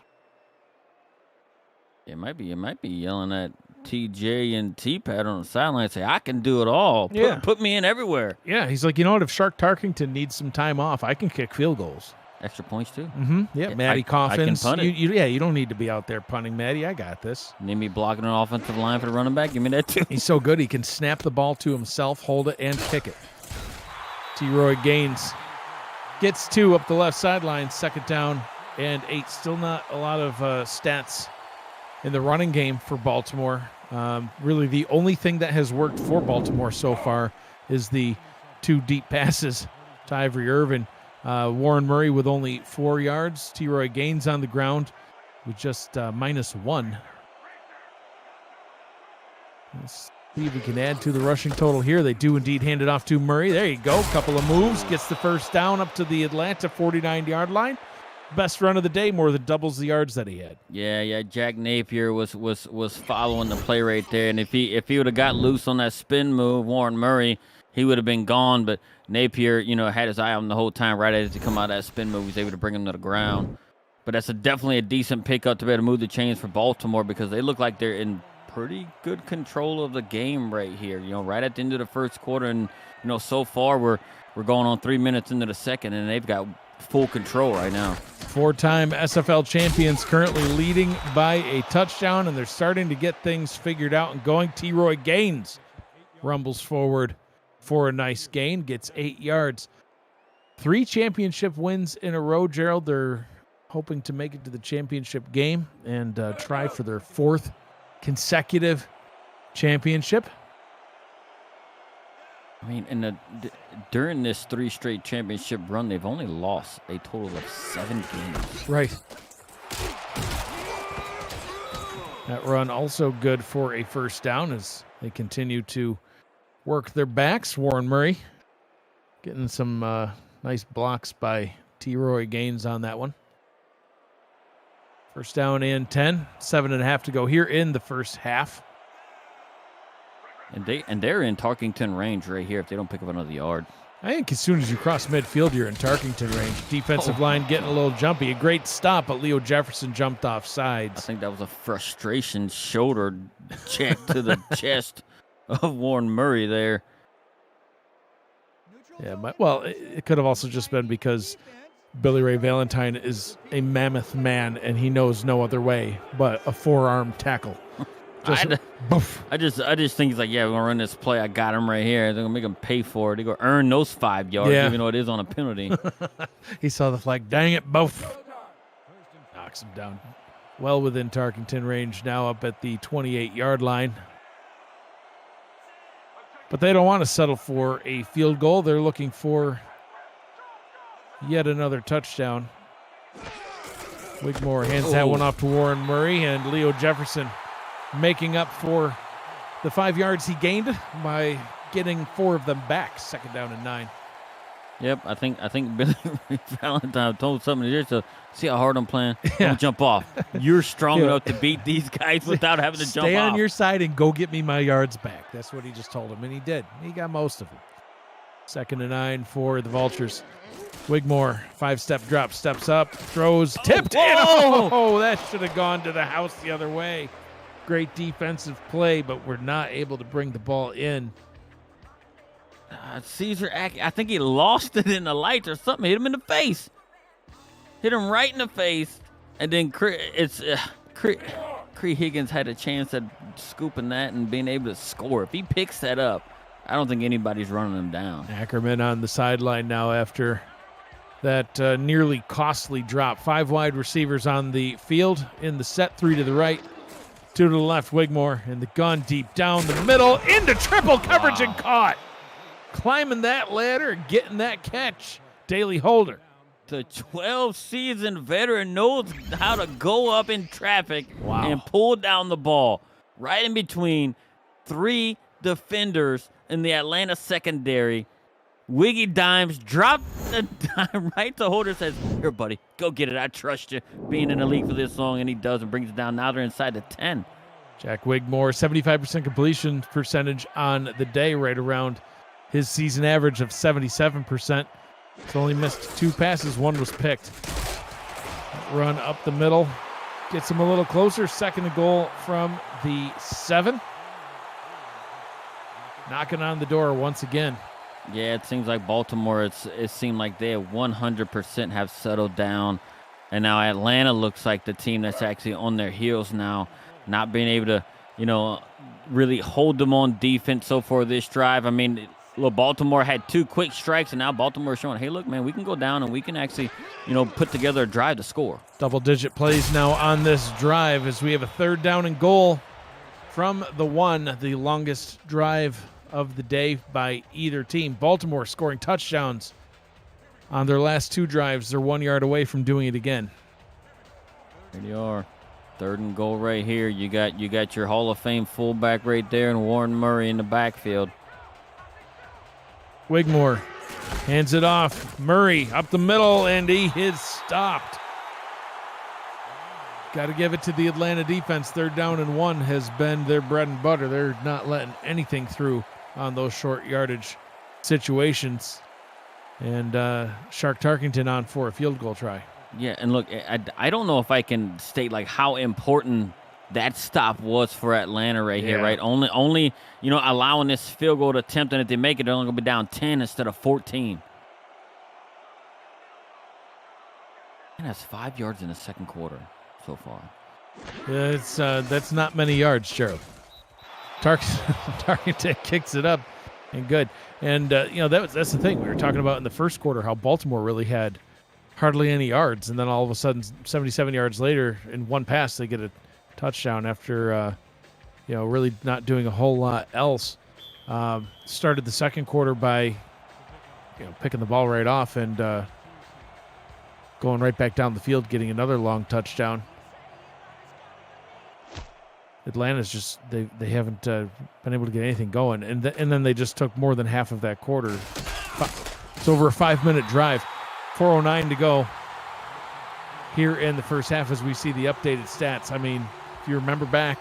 Speaker 3: You might be yelling at TJ and T-Pat on the sideline, say, I can do it all. Put me in everywhere.
Speaker 2: Yeah, he's like, you know what? If Shark Tarkington needs some time off, I can kick field goals.
Speaker 3: Extra points, too.
Speaker 2: Mm-hmm. Yeah, Matty Coffins.
Speaker 3: I can punt it.
Speaker 2: You don't need to be out there punting, Matty. I got this.
Speaker 3: Need me blocking an offensive line for the running back? Give me that, too.
Speaker 2: He's so good, he can snap the ball to himself, hold it, and kick it. T-Roy Gaines gets 2 up the left sideline, 2nd down and 8. Still not a lot of stats in the running game for Baltimore. Really the only thing that has worked for Baltimore so far is the 2 deep passes to Ivory Irvin. Warren Murray with only 4 yards. T-Roy Gaines on the ground with just -1. Let's see if we can add to the rushing total here. They do indeed hand it off to Murray. There you go. Couple of moves. Gets the first down up to the Atlanta 49-yard line. Best run of the day, more than doubles the yards that he had.
Speaker 3: Yeah. Jack Napier was following the play right there, and if he would have got loose on that spin move, Warren Murray, he would have been gone. But Napier, had his eye on him the whole time. Right as he come out of that spin move, he was able to bring him to the ground. But that's definitely a decent pickup to be able to move the chains for Baltimore, because they look like they're in pretty good control of the game right here. Right at the end of the first quarter, and so far we're going on 3 minutes into the second, and they've got full control right now.
Speaker 2: 4-time SFL champions currently leading by a touchdown, and they're starting to get things figured out and going. T-Roy Gaines rumbles forward for a nice gain, gets 8 yards. 3 championship wins in a row, Gerald. They're hoping to make it to the championship game and try for their 4th consecutive championship.
Speaker 3: I mean, during this 3 straight championship run, they've only lost a total of 7 games.
Speaker 2: Right. That run also good for a first down as they continue to work their backs. Warren Murray getting some nice blocks by T-Roy Gaines on that one. First down and 10, 7.5 to go here in the first half.
Speaker 3: And they're in Tarkington range right here if they don't pick up another yard.
Speaker 2: I think as soon as you cross midfield, you're in Tarkington range. Defensive line getting a little jumpy. A great stop, but Leo Jefferson jumped off sides.
Speaker 3: I think that was a frustration shoulder check to the chest of Warren Murray there.
Speaker 2: Yeah, it could have also just been because Billy Ray Valentine is a mammoth man, and he knows no other way but a forearm tackle.
Speaker 3: I just think he's like, yeah, we're going to run this play. I got him right here. They're going to make him pay for it. They're going to earn those 5 yards, even though it is on a penalty.
Speaker 2: He saw the flag. Dang it, both. Knocks him down. Well within Tarkington range, now up at the 28-yard line. But they don't want to settle for a field goal. They're looking for yet another touchdown. Wigmore hands that one off to Warren Murray, and Leo Jefferson making up for the 5 yards he gained by getting 4 of them back. 2nd down and 9.
Speaker 3: Yep, I think Billy Valentine told somebody there to see how hard I'm playing. Don't jump off. You're strong enough to beat these guys without having to jump off.
Speaker 2: Stay on your side and go get me my yards back. That's what he just told him, and he did. He got most of them. 2nd and 9 for the Vultures. Wigmore, 5-step drop, steps up, throws, tipped in. Oh, that should have gone to the house the other way. Great defensive play, but we're not able to bring the ball in.
Speaker 3: Caesar, I think he lost it in the lights or something. Hit him in the face. Hit him right in the face. And then Cree Higgins had a chance at scooping that and being able to score. If he picks that up, I don't think anybody's running him down.
Speaker 2: Ackerman on the sideline now after that nearly costly drop. 5 wide receivers on the field in the set, 3 to the right, 2 to the left. Wigmore in the gun, deep down the middle, into triple coverage and caught. Climbing that ladder and getting that catch, Daley Holder.
Speaker 3: The 12-season veteran knows how to go up in traffic and pull down the ball right in between 3 defenders in the Atlanta secondary. Wiggy dimes, drop the dime right to Holder, says, here, buddy, go get it. I trust you being in the league for this long, and he does and brings it down. Now they're inside the 10.
Speaker 2: Jack Wigmore, 75% completion percentage on the day, right around his season average of 77%. He's only missed 2 passes. 1 was picked. Run up the middle. Gets him a little closer. 2nd and goal from the 7. Knocking on the door once again.
Speaker 3: Yeah, it seems like Baltimore, it seemed like they 100% have settled down. And now Atlanta looks like the team that's actually on their heels now, not being able to, really hold them on defense so far this drive. I mean, Look, Baltimore had 2 quick strikes, and now Baltimore is showing, hey, look, man, we can go down and we can actually, put together a drive to score.
Speaker 2: Double-digit plays now on this drive as we have a 3rd down and goal from the 1, the longest drive of the day by either team. Baltimore scoring touchdowns on their last 2 drives. They're 1 yard away from doing it again.
Speaker 3: Here they are. 3rd and goal right here. You got your Hall of Fame fullback right there and Warren Murray in the backfield.
Speaker 2: Wigmore hands it off. Murray up the middle, and he is stopped. Got to give it to the Atlanta defense. 3rd down and 1 has been their bread and butter. They're not letting anything through on those short yardage situations. And Shark Tarkington on for a field goal try.
Speaker 3: Yeah, and look, I don't know if I can state like how important that stop was for Atlanta right here, right? Only allowing this field goal attempt, and if they make it, they're only going to be down 10 instead of 14. And that's 5 yards in the second quarter so far.
Speaker 2: Yeah, that's not many yards, Gerald. Tarkington kicks it up, and good. And that's the thing we were talking about in the first quarter, how Baltimore really had hardly any yards, and then all of a sudden, 77 yards later, in one pass, they get a touchdown after really not doing a whole lot else. Started the second quarter by picking the ball right off and going right back down the field, getting another long touchdown. Atlanta's just they haven't been able to get anything going, and then they just took more than half of that quarter. It's over a 5-minute drive. 4:09 to go here in the first half as we see the updated stats. I mean, if you remember back,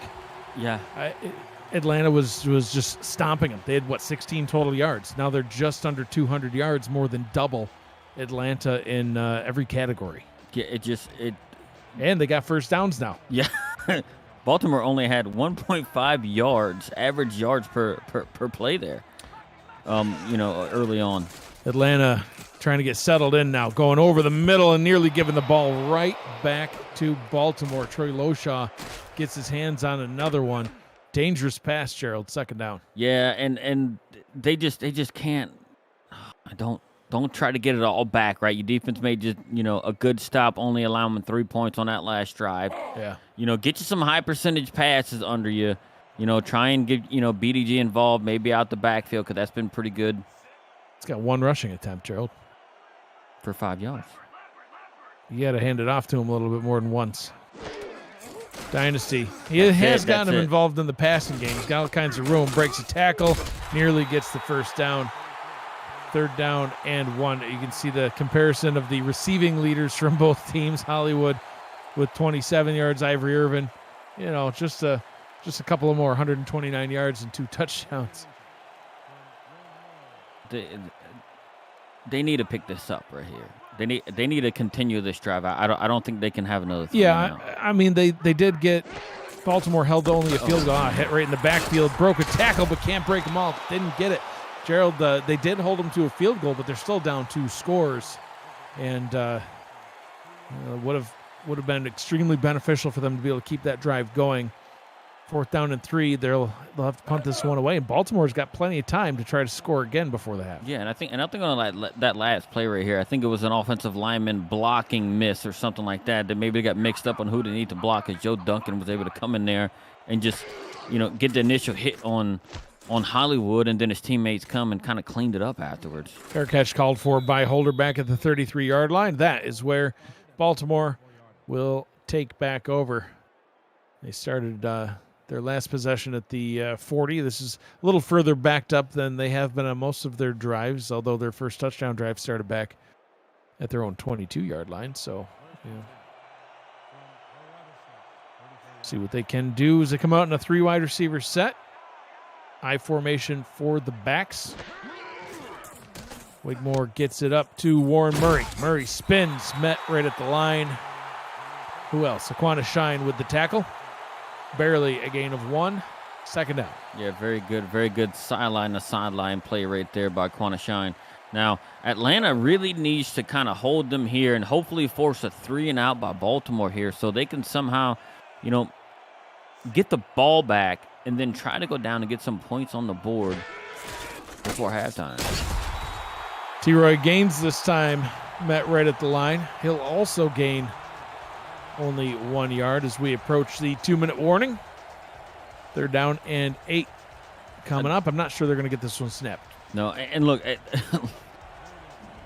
Speaker 2: Atlanta was just stomping them. They had 16 total yards. Now they're just under 200 yards, more than double Atlanta in every category.
Speaker 3: Yeah,
Speaker 2: and they got first downs now.
Speaker 3: Yeah. Baltimore only had 1.5 yards, average yards per play there. Early on.
Speaker 2: Atlanta trying to get settled in now, going over the middle and nearly giving the ball right back to Baltimore. Troy Loshaw gets his hands on another one. Dangerous pass, Gerald. 2nd down.
Speaker 3: Yeah, and they just can't. Don't try to get it all back, right? Your defense made just a good stop, only allowing them 3 points on that last drive.
Speaker 2: Yeah.
Speaker 3: Get you some high percentage passes under you. Try and get BDG involved, maybe out the backfield, because that's been pretty good.
Speaker 2: It's got 1 rushing attempt, Gerald.
Speaker 3: For 5 yards.
Speaker 2: You got to hand it off to him a little bit more than once. Dynasty. He has gotten him involved in the passing game. He's got all kinds of room. Breaks a tackle. Nearly gets the first down. 3rd down and 1. You can see the comparison of the receiving leaders from both teams. Hollywood with 27 yards. Ivory Irvin, just a couple of more, 129 yards and 2 touchdowns.
Speaker 3: They need to pick this up right here. They need to continue this drive. I don't think they can have another.
Speaker 2: I mean they did get Baltimore held only a field goal. Hit right in the backfield, broke a tackle, but can't break them all. Didn't get it. Gerald, they did hold them to a field goal, but they're still down 2 scores, and would have been extremely beneficial for them to be able to keep that drive going. 4th down and 3, they'll have to punt this one away, and Baltimore's got plenty of time to try to score again before the half.
Speaker 3: Yeah, and I think on that last play right here, I think it was an offensive lineman blocking miss or something like that. That maybe got mixed up on who they need to block, as Joe Duncan was able to come in there and just get the initial hit on Hollywood, and then his teammates come and kind of cleaned it up afterwards.
Speaker 2: Fair catch called for by Holder back at the 33-yard line. That is where Baltimore will take back over. They started their last possession at the 40. This is a little further backed up than they have been on most of their drives, although their first touchdown drive started back at their own 22-yard line. So, see what they can do as they come out in a 3 wide receiver set. I formation for the backs. Wigmore gets it up to Warren Murray. Murray spins, met right at the line. Who else? Aquana Shine with the tackle. Barely a gain of 1. 2nd down.
Speaker 3: Yeah, very good sideline to sideline play right there by Aquana Shine. Now, Atlanta really needs to kind of hold them here and hopefully force a 3 and out by Baltimore here so they can somehow, get the ball back and then try to go down and get some points on the board. before halftime.
Speaker 2: T-Roy gains this time, met right at the line. He'll also gain only 1 yard as we approach the 2-minute warning. 3rd down and 8 coming up. I'm not sure they're going to get this one snapped.
Speaker 3: No, and look,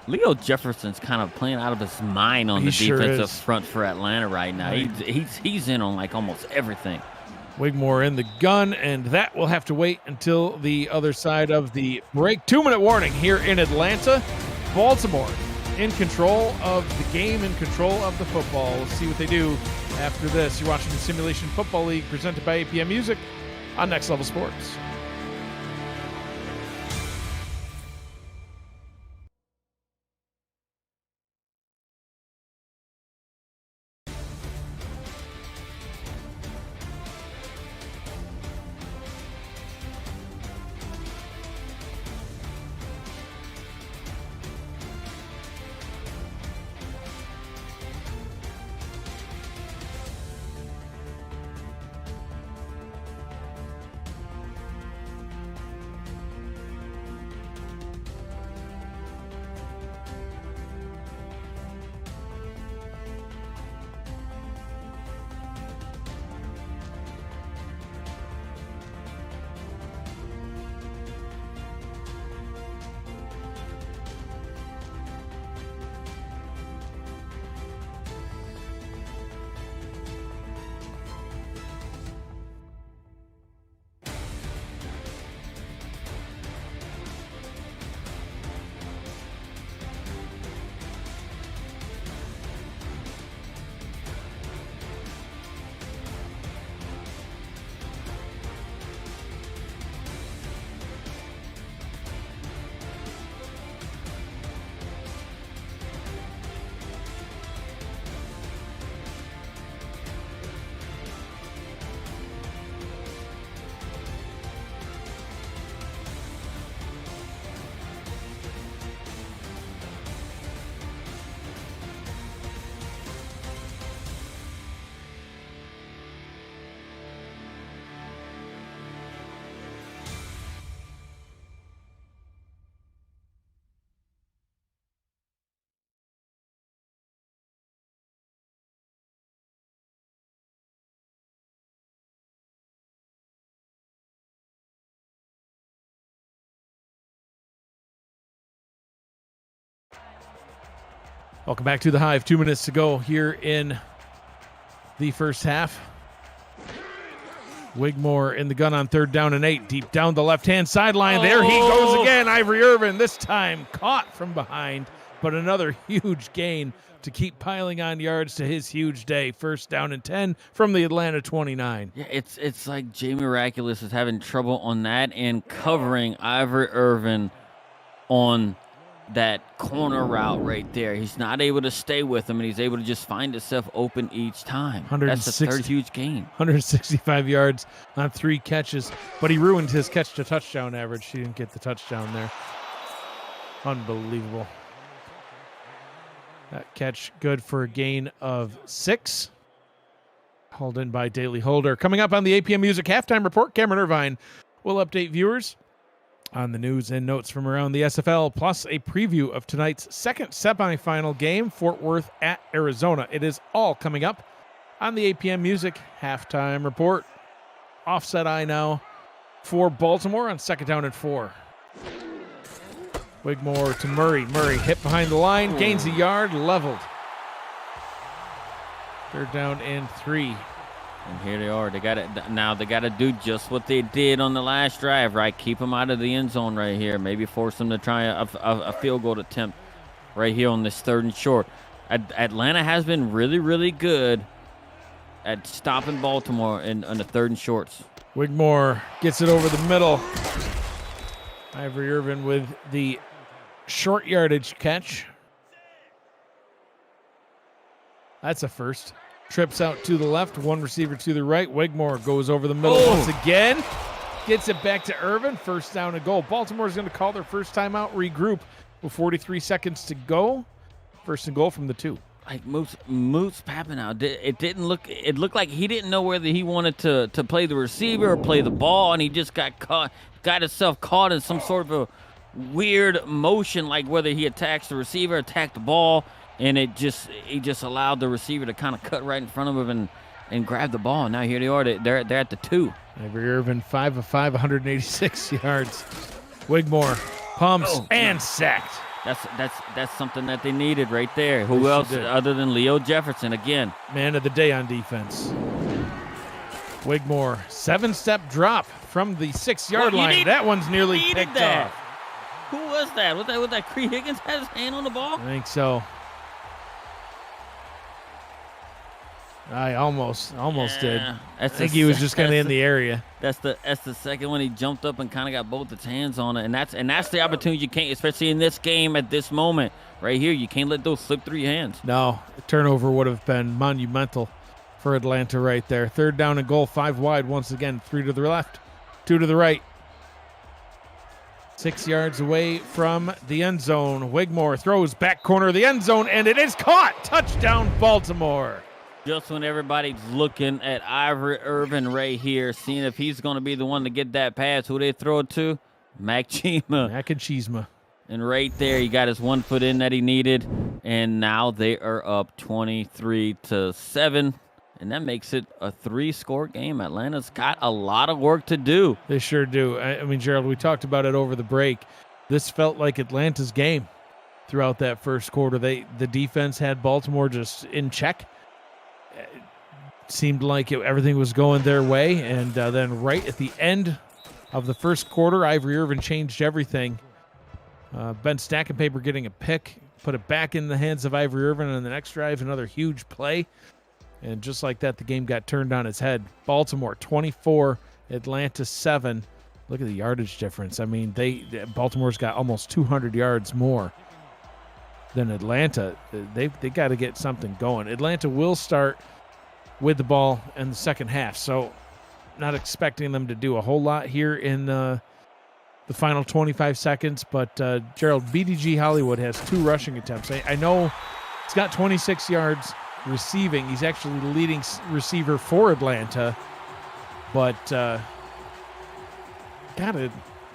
Speaker 3: Leo Jefferson's kind of playing out of his mind on the defensive front for Atlanta right now. Right. He's in on like almost everything.
Speaker 2: Wigmore in the gun, and that will have to wait until the other side of the break. 2-minute warning here in Atlanta. Baltimore in control of the game, in control of the football. We'll see what they do after this. You're watching the Simulation Football League presented by APM Music on Next Level Sports. Welcome back to the Hive. 2 minutes to go here in the first half. Wigmore in the gun on 3rd down and 8. Deep down the left-hand sideline. There he goes again. Ivory Irvin this time caught from behind, but another huge gain to keep piling on yards to his huge day. 1st down and 10 from the Atlanta 29.
Speaker 3: Yeah, it's like Jay Miraculous is having trouble on that and covering Ivory Irvin on that corner route right there. He's not able to stay with him, and he's able to just find himself open each time. That's the 3rd huge gain.
Speaker 2: 165 yards on 3 catches, but he ruined his catch-to-touchdown average. He didn't get the touchdown there. Unbelievable. That catch good for a gain of 6. Hauled in by Daly Holder. Coming up on the APM Music Halftime Report, Cameron Irvine will update viewers on the news and notes from around the SFL, plus a preview of tonight's 2nd semifinal game, Fort Worth at Arizona. It is all coming up on the APM Music Halftime Report. Offset eye now for Baltimore on 2nd down and 4. Wigmore to Murray. Murray hit behind the line, gains a yard, leveled. 3rd down and 3.
Speaker 3: And here they are. They got to do just what they did on the last drive, right? Keep them out of the end zone right here. Maybe force them to try a field goal attempt right here on this 3rd and short. Atlanta has been really, really good at stopping Baltimore on the 3rd and shorts.
Speaker 2: Wigmore gets it over the middle. Ivory Irvin with the short yardage catch. That's a first. Trips out to the left, 1 receiver to the right. Wigmore goes over the middle once again. Gets it back to Irvin. 1st down and goal. Baltimore's going to call their first timeout, regroup with 43 seconds to go. 1st and goal from the 2.
Speaker 3: Like Moose Papinow, it looked like he didn't know whether he wanted to play the receiver or play the ball, and he just got himself caught in some sort of weird motion, like whether he attacks the receiver, attacked the ball, and he just allowed the receiver to kind of cut right in front of him and grab the ball. Now here they are. They're at the 2.
Speaker 2: Ivory Irvin 5 of 5, 186 yards. Wigmore pumps and sacked.
Speaker 3: That's something that they needed right there. Who else other than Leo Jefferson again?
Speaker 2: Man of the day on defense. Wigmore 7-step drop from the 6-yard line. That one's nearly picked off.
Speaker 3: Who was that? Was that Cree Higgins had his hand on the ball?
Speaker 2: I think so. I almost did. I think he was just kind of in the area.
Speaker 3: That's the second one. He jumped up and kind of got both his hands on it, and that's the opportunity you can't, especially in this game at this moment right here. You can't let those slip through your hands.
Speaker 2: No, a turnover would have been monumental for Atlanta right there. 3rd down and goal, 5 wide once again. 3 to the left, 2 to the right. 6 yards away from the end zone. Wigmore throws back corner of the end zone, and it is caught. Touchdown, Baltimore.
Speaker 3: Just when everybody's looking at Ivory Irvin right here, seeing if he's going to be the one to get that pass, who they throw it to? Mac
Speaker 2: Cheesma.
Speaker 3: And right there, he got his 1 foot in that he needed, and now they are up 23-7, and that makes it a 3-score game. Atlanta's got a lot of work to do.
Speaker 2: They sure do. I mean, Gerald, we talked about it over the break. This felt like Atlanta's game throughout that first quarter. The defense had Baltimore just in check. Seemed like everything was going their way, and then right at the end of the first quarter, Ivory Irvin changed everything. Ben Stackenpaper getting a pick, put it back in the hands of Ivory Irvin, and the next drive, another huge play. And just like that, the game got turned on its head. Baltimore 24, Atlanta 7. Look at the yardage difference. I mean, Baltimore's got almost 200 yards more than Atlanta. They got to get something going. Atlanta will start with the ball in the second half, so not expecting them to do a whole lot here in the final 25 seconds. But Gerald, BDG Hollywood has 2 rushing attempts. I know he's got 26 yards receiving. He's actually the leading receiver for Atlanta, but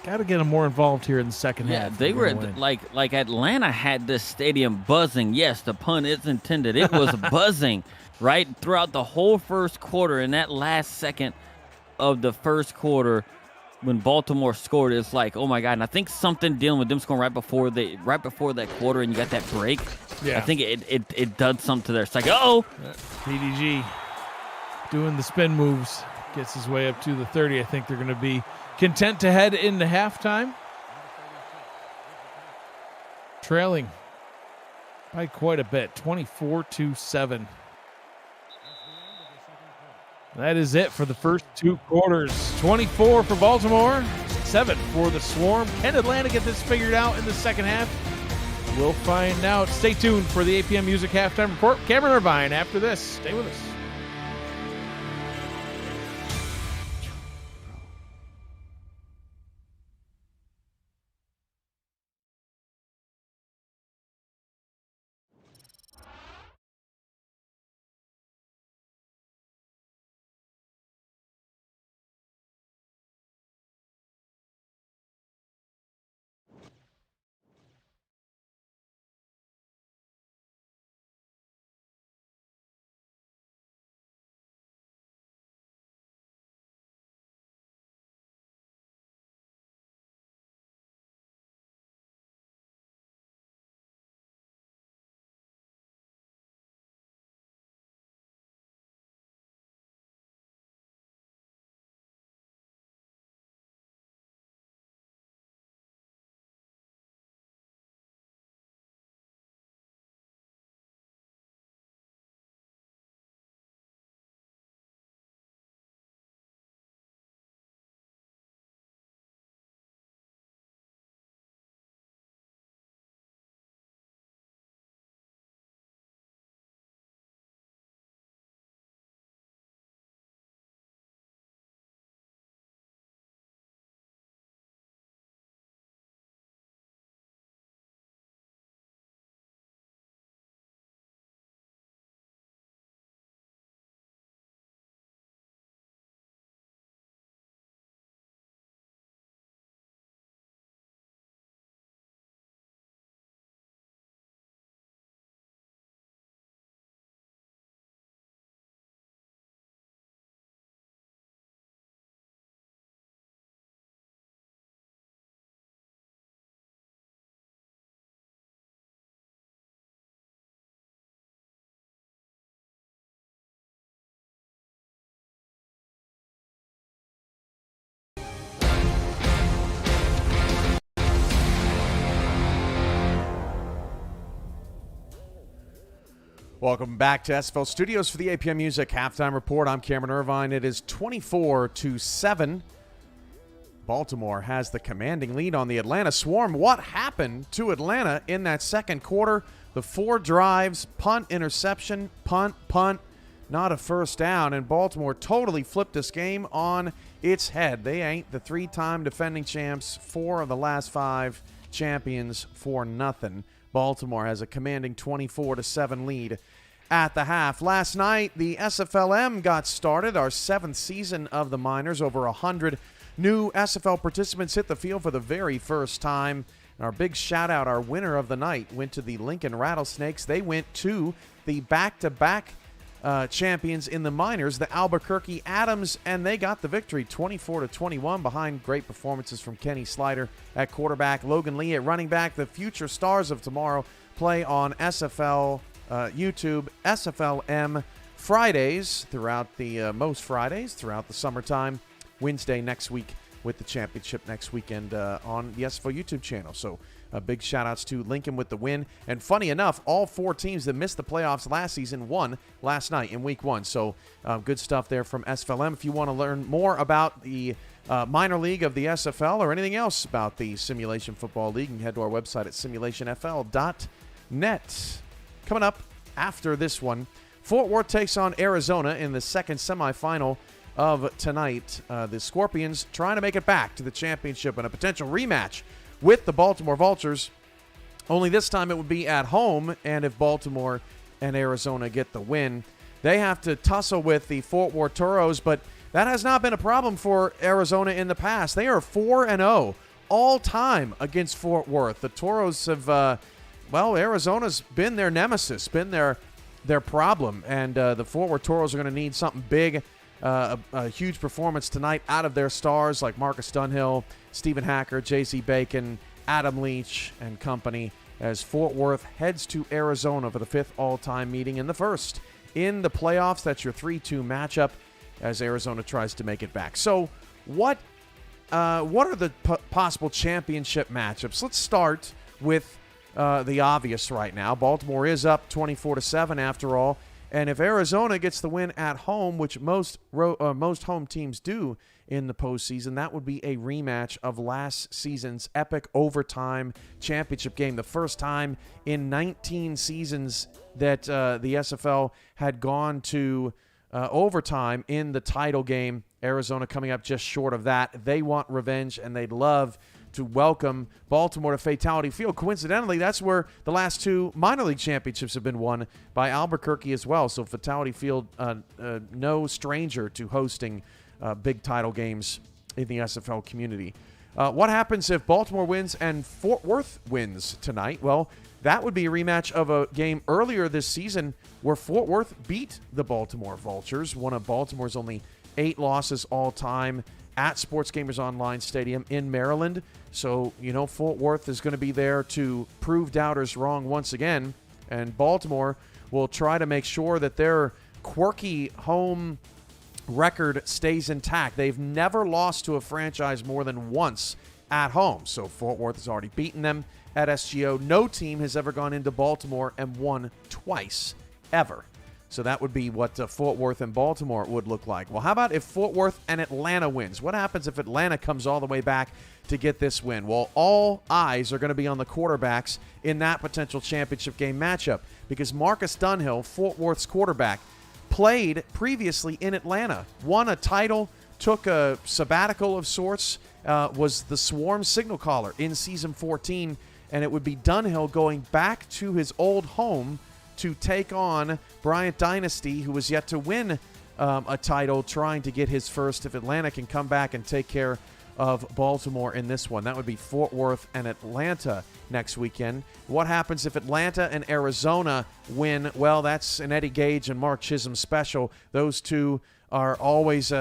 Speaker 2: gotta get him more involved here in the second half.
Speaker 3: Yeah, they were like Atlanta had this stadium buzzing. Yes, the pun is intended. It was buzzing right throughout the whole first quarter. In that last second of the first quarter, when Baltimore scored, it's like, oh my God. And I think something dealing with them scoring right before that quarter, and you got that break. Yeah, I think it does something to there. It's like,
Speaker 2: BDG doing the spin moves, gets his way up to the 30. I think they're going to be content to head into halftime, trailing by quite a bit, 24-7. That is it for the first 2 quarters. 24 for Baltimore, 7 for the Swarm. Can Atlanta get this figured out in the second half? We'll find out. Stay tuned for the APM Music Halftime Report. Cameron Irvine after this. Stay with us.
Speaker 1: Welcome back to SFL Studios for the APM Music Halftime Report. I'm Cameron Irvine. It is 24-7. Baltimore has the commanding lead on the Atlanta Swarm. What happened to Atlanta in that second quarter? The 4 drives, punt, interception, punt, not a first down, and Baltimore totally flipped this game on its head. They ain't the 3-time defending champs, 4 of the last 5 champions for nothing. Baltimore has a commanding 24-7 lead at the half. Last night, the SFLM got started, our 7th season of the minors. Over 100 new SFL participants hit the field for the very first time. And our big shout-out, our winner of the night, went to the Lincoln Rattlesnakes. They went to the back-to-back champions in the minors, the Albuquerque Adams, and they got the victory 24-21 behind great performances from Kenny Slider at quarterback, Logan Lee at running back. The future stars of tomorrow play on SFL YouTube, SFLM Fridays throughout the most Fridays throughout the summertime. Wednesday next week with the championship next weekend on the SFL YouTube channel. So big shout-outs to Lincoln with the win. And funny enough, all 4 teams that missed the playoffs last season won last night in Week 1. So good stuff there from SFLM. If you want to learn more about the minor league of the SFL or anything else about the Simulation Football League, you can head to our website at simulationfl.net. Coming up after this one, Fort Worth takes on Arizona in the second semifinal of tonight. The Scorpions trying to make it back to the championship and a potential rematch with the Baltimore Vultures. Only this time it would be at home, and if Baltimore and Arizona get the win, they have to tussle with the Fort Worth Toros, but that has not been a problem for Arizona in the past. They are 4-0 all time against Fort Worth. The Toros have, Arizona's been their nemesis, been their problem, and the Fort Worth Toros are going to need something big. A huge performance tonight out of their stars like Marcus Dunhill, Stephen Hacker, J.C. Bacon, Adam Leach, and company as Fort Worth heads to Arizona for the 5th all-time meeting in the first in the playoffs. That's your 3-2 matchup as Arizona tries to make it back. So what are the possible championship matchups? Let's start with the obvious right now. Baltimore is up 24-7 after all. And if Arizona gets the win at home, which most home teams do in the postseason, that would be a rematch of last season's epic overtime championship game. The first time in 19 seasons that the SFL had gone to overtime in the title game. Arizona coming up just short of that. They want revenge, and they'd love to welcome Baltimore to Fatality Field. Coincidentally, that's where the last 2 minor league championships have been won by Albuquerque as well. So Fatality Field, no stranger to hosting big title games in the SFL community. What happens if Baltimore wins and Fort Worth wins tonight? Well, that would be a rematch of a game earlier this season where Fort Worth beat the Baltimore Vultures, one of Baltimore's only 8 losses all time, at Sports Gamers Online Stadium in Maryland. So, Fort Worth is going to be there to prove doubters wrong once again. And Baltimore will try to make sure that their quirky home record stays intact. They've never lost to a franchise more than once at home. So Fort Worth has already beaten them at SGO. No team has ever gone into Baltimore and won twice, ever. So that would be what Fort Worth and Baltimore would look like. Well, how about if Fort Worth and Atlanta wins? What happens if Atlanta comes all the way back to get this win? Well, all eyes are going to be on the quarterbacks in that potential championship game matchup because Marcus Dunhill, Fort Worth's quarterback, played previously in Atlanta, won a title, took a sabbatical of sorts, was the Swarm signal caller in Season 14, and it would be Dunhill going back to his old home to take on Bryant Dynasty, who was yet to win a title, trying to get his first if Atlanta can come back and take care of Baltimore in this one. That would be Fort Worth and Atlanta next weekend. What happens if Atlanta and Arizona win? Well, that's an Eddie Gage and Mark Chisholm special. Those two are always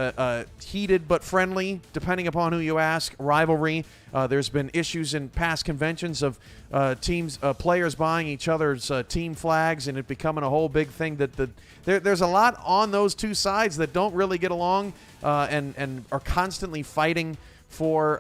Speaker 1: heated but friendly, depending upon who you ask, rivalry. There's been issues in past conventions of players buying each other's team flags, and it becoming a whole big thing. There's a lot on those two sides that don't really get along and are constantly fighting for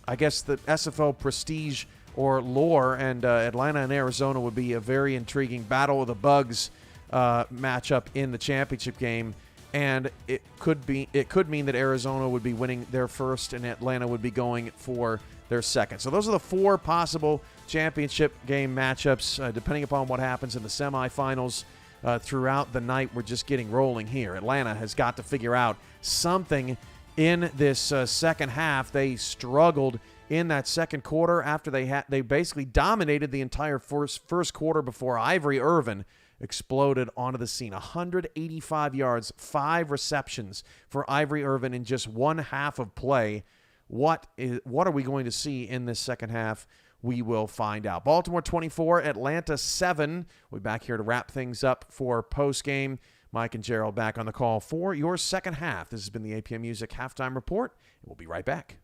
Speaker 1: I guess the SFL prestige or lore, and Atlanta and Arizona would be a very intriguing battle of the bugs matchup in the championship game. And it could mean that Arizona would be winning their first and Atlanta would be going for their second. So those are the 4 possible championship game matchups, depending upon what happens in the semifinals. Throughout the night, we're just getting rolling here. Atlanta has got to figure out something in this second half. They struggled in that second quarter after they basically dominated the entire first quarter before Ivory Irvin exploded onto the scene. 185 yards, 5 receptions for Ivory Irvin in just one half of play. What are we going to see in this second half? We will find out. Baltimore 24, Atlanta 7. We'll be back here to wrap things up for postgame. Mike and Gerald back on the call for your second half. This has been the APM Music Halftime Report. We'll be right back.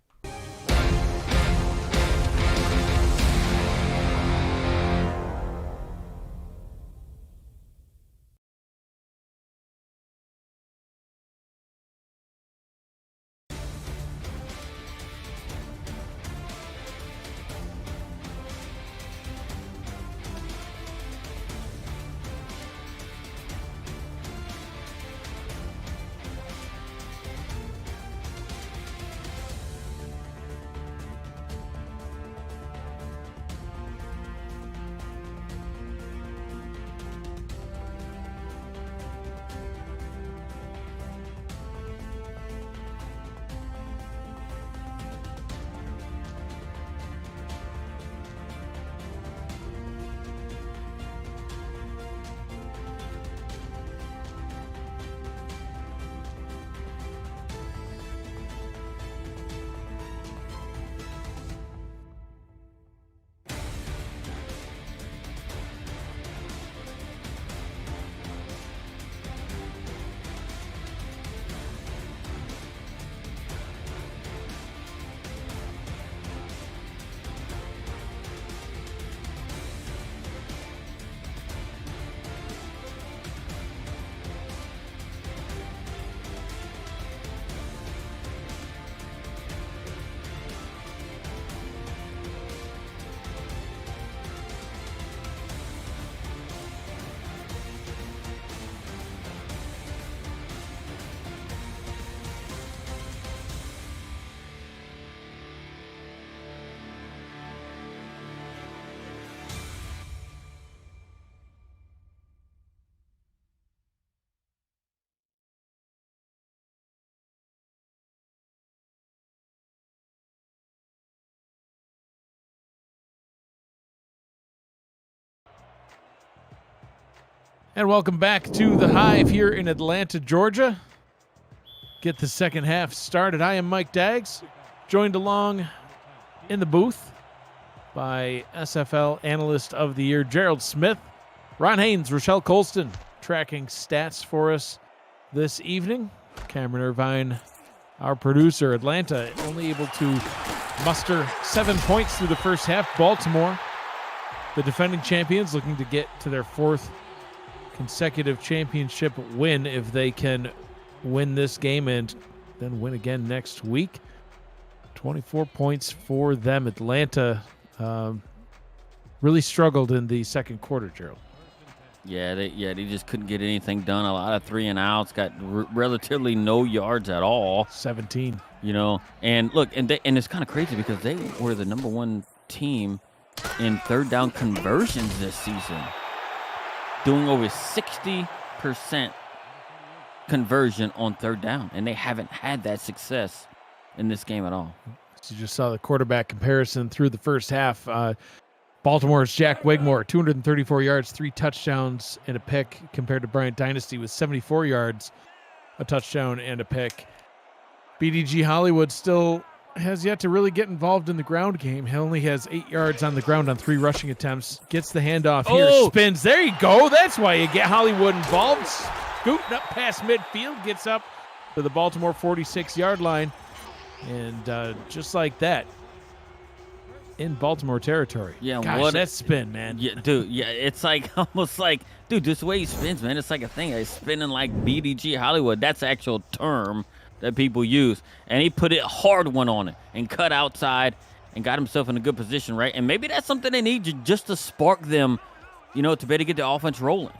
Speaker 2: And welcome back to the Hive here in Atlanta, Georgia. Get the second half started. I am Mike Daggs, joined along in the booth by SFL Analyst of the Year Gerald Smith, Ron Haynes, Rochelle Colston, tracking stats for us this evening. Cameron Irvine, our producer. Atlanta only able to muster 7 points through the first half. Baltimore, the defending champions, looking to get to their 4th consecutive championship win if they can win this game and then win again next week. 24 points for them. Atlanta really struggled in the second quarter, Gerald.
Speaker 3: Yeah, they just couldn't get anything done. A lot of 3 and outs, got relatively no yards at all.
Speaker 2: 17.
Speaker 3: You know, and look, and it's kind of crazy because they were the number 1 team in third down conversions this season, doing over 60% conversion on third down, and they haven't had that success in this game at all.
Speaker 2: So you just saw the quarterback comparison through the first half. Baltimore's Jack Wigmore, 234 yards, 3 touchdowns, and a pick, compared to Bryant Dynasty with 74 yards, a touchdown, and a pick. BDG Hollywood still has yet to really get involved in the ground game. He only has 8 yards on the ground on 3 rushing attempts. Gets the handoff here, spins. There you go. That's why you get Hollywood involved. Scooting up past midfield, gets up to the Baltimore 46-yard line. And just like that, in Baltimore territory.
Speaker 3: Yeah,
Speaker 2: gosh,
Speaker 3: what
Speaker 2: that spin, man.
Speaker 3: Yeah, dude. Yeah, it's like almost like, dude, this way he spins, man. It's like a thing. It's spinning like BDG Hollywood. That's the actual term that people use, and he put it hard one on it and cut outside and got himself in a good position, right? And maybe that's something they need just to spark them, to be able to get the offense rolling.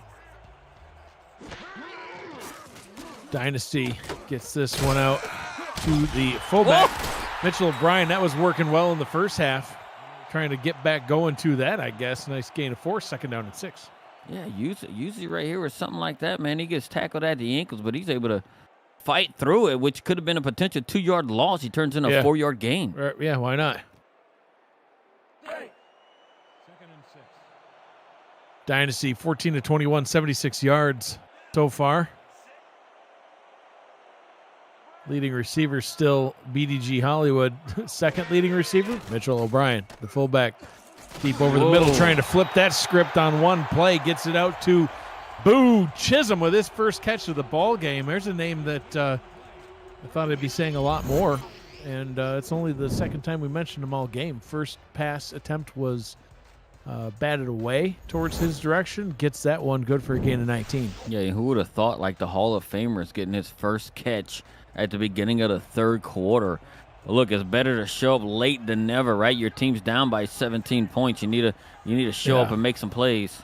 Speaker 2: Dynasty gets this one out to the fullback.
Speaker 3: Whoa!
Speaker 2: Mitchell O'Brien, that was working well in the first half. Trying to get back going to that, I guess. Nice gain of 4, second down and 6.
Speaker 3: Yeah, usually right here or something like that, man. He gets tackled at the ankles, but he's able to fight through it, which could have been a potential 2-yard loss. He turns in a 4-yard gain.
Speaker 2: Yeah, why not? Dynasty, 14-21, 76 yards so far. Leading receiver still BDG Hollywood. Second leading receiver, Mitchell O'Brien, the fullback. Deep over the middle, trying to flip that script on one play. Gets it out to Boo Chisholm with his first catch of the ball game. There's a name that I thought I'd be saying a lot more. And it's only the second time we mentioned him all game. First pass attempt was batted away towards his direction. Gets that one good for a gain of 19.
Speaker 3: Yeah, who would have thought the Hall of Famer is getting his first catch at the beginning of the third quarter. But look, it's better to show up late than never, right? Your team's down by 17 points. You need to show up and make some plays.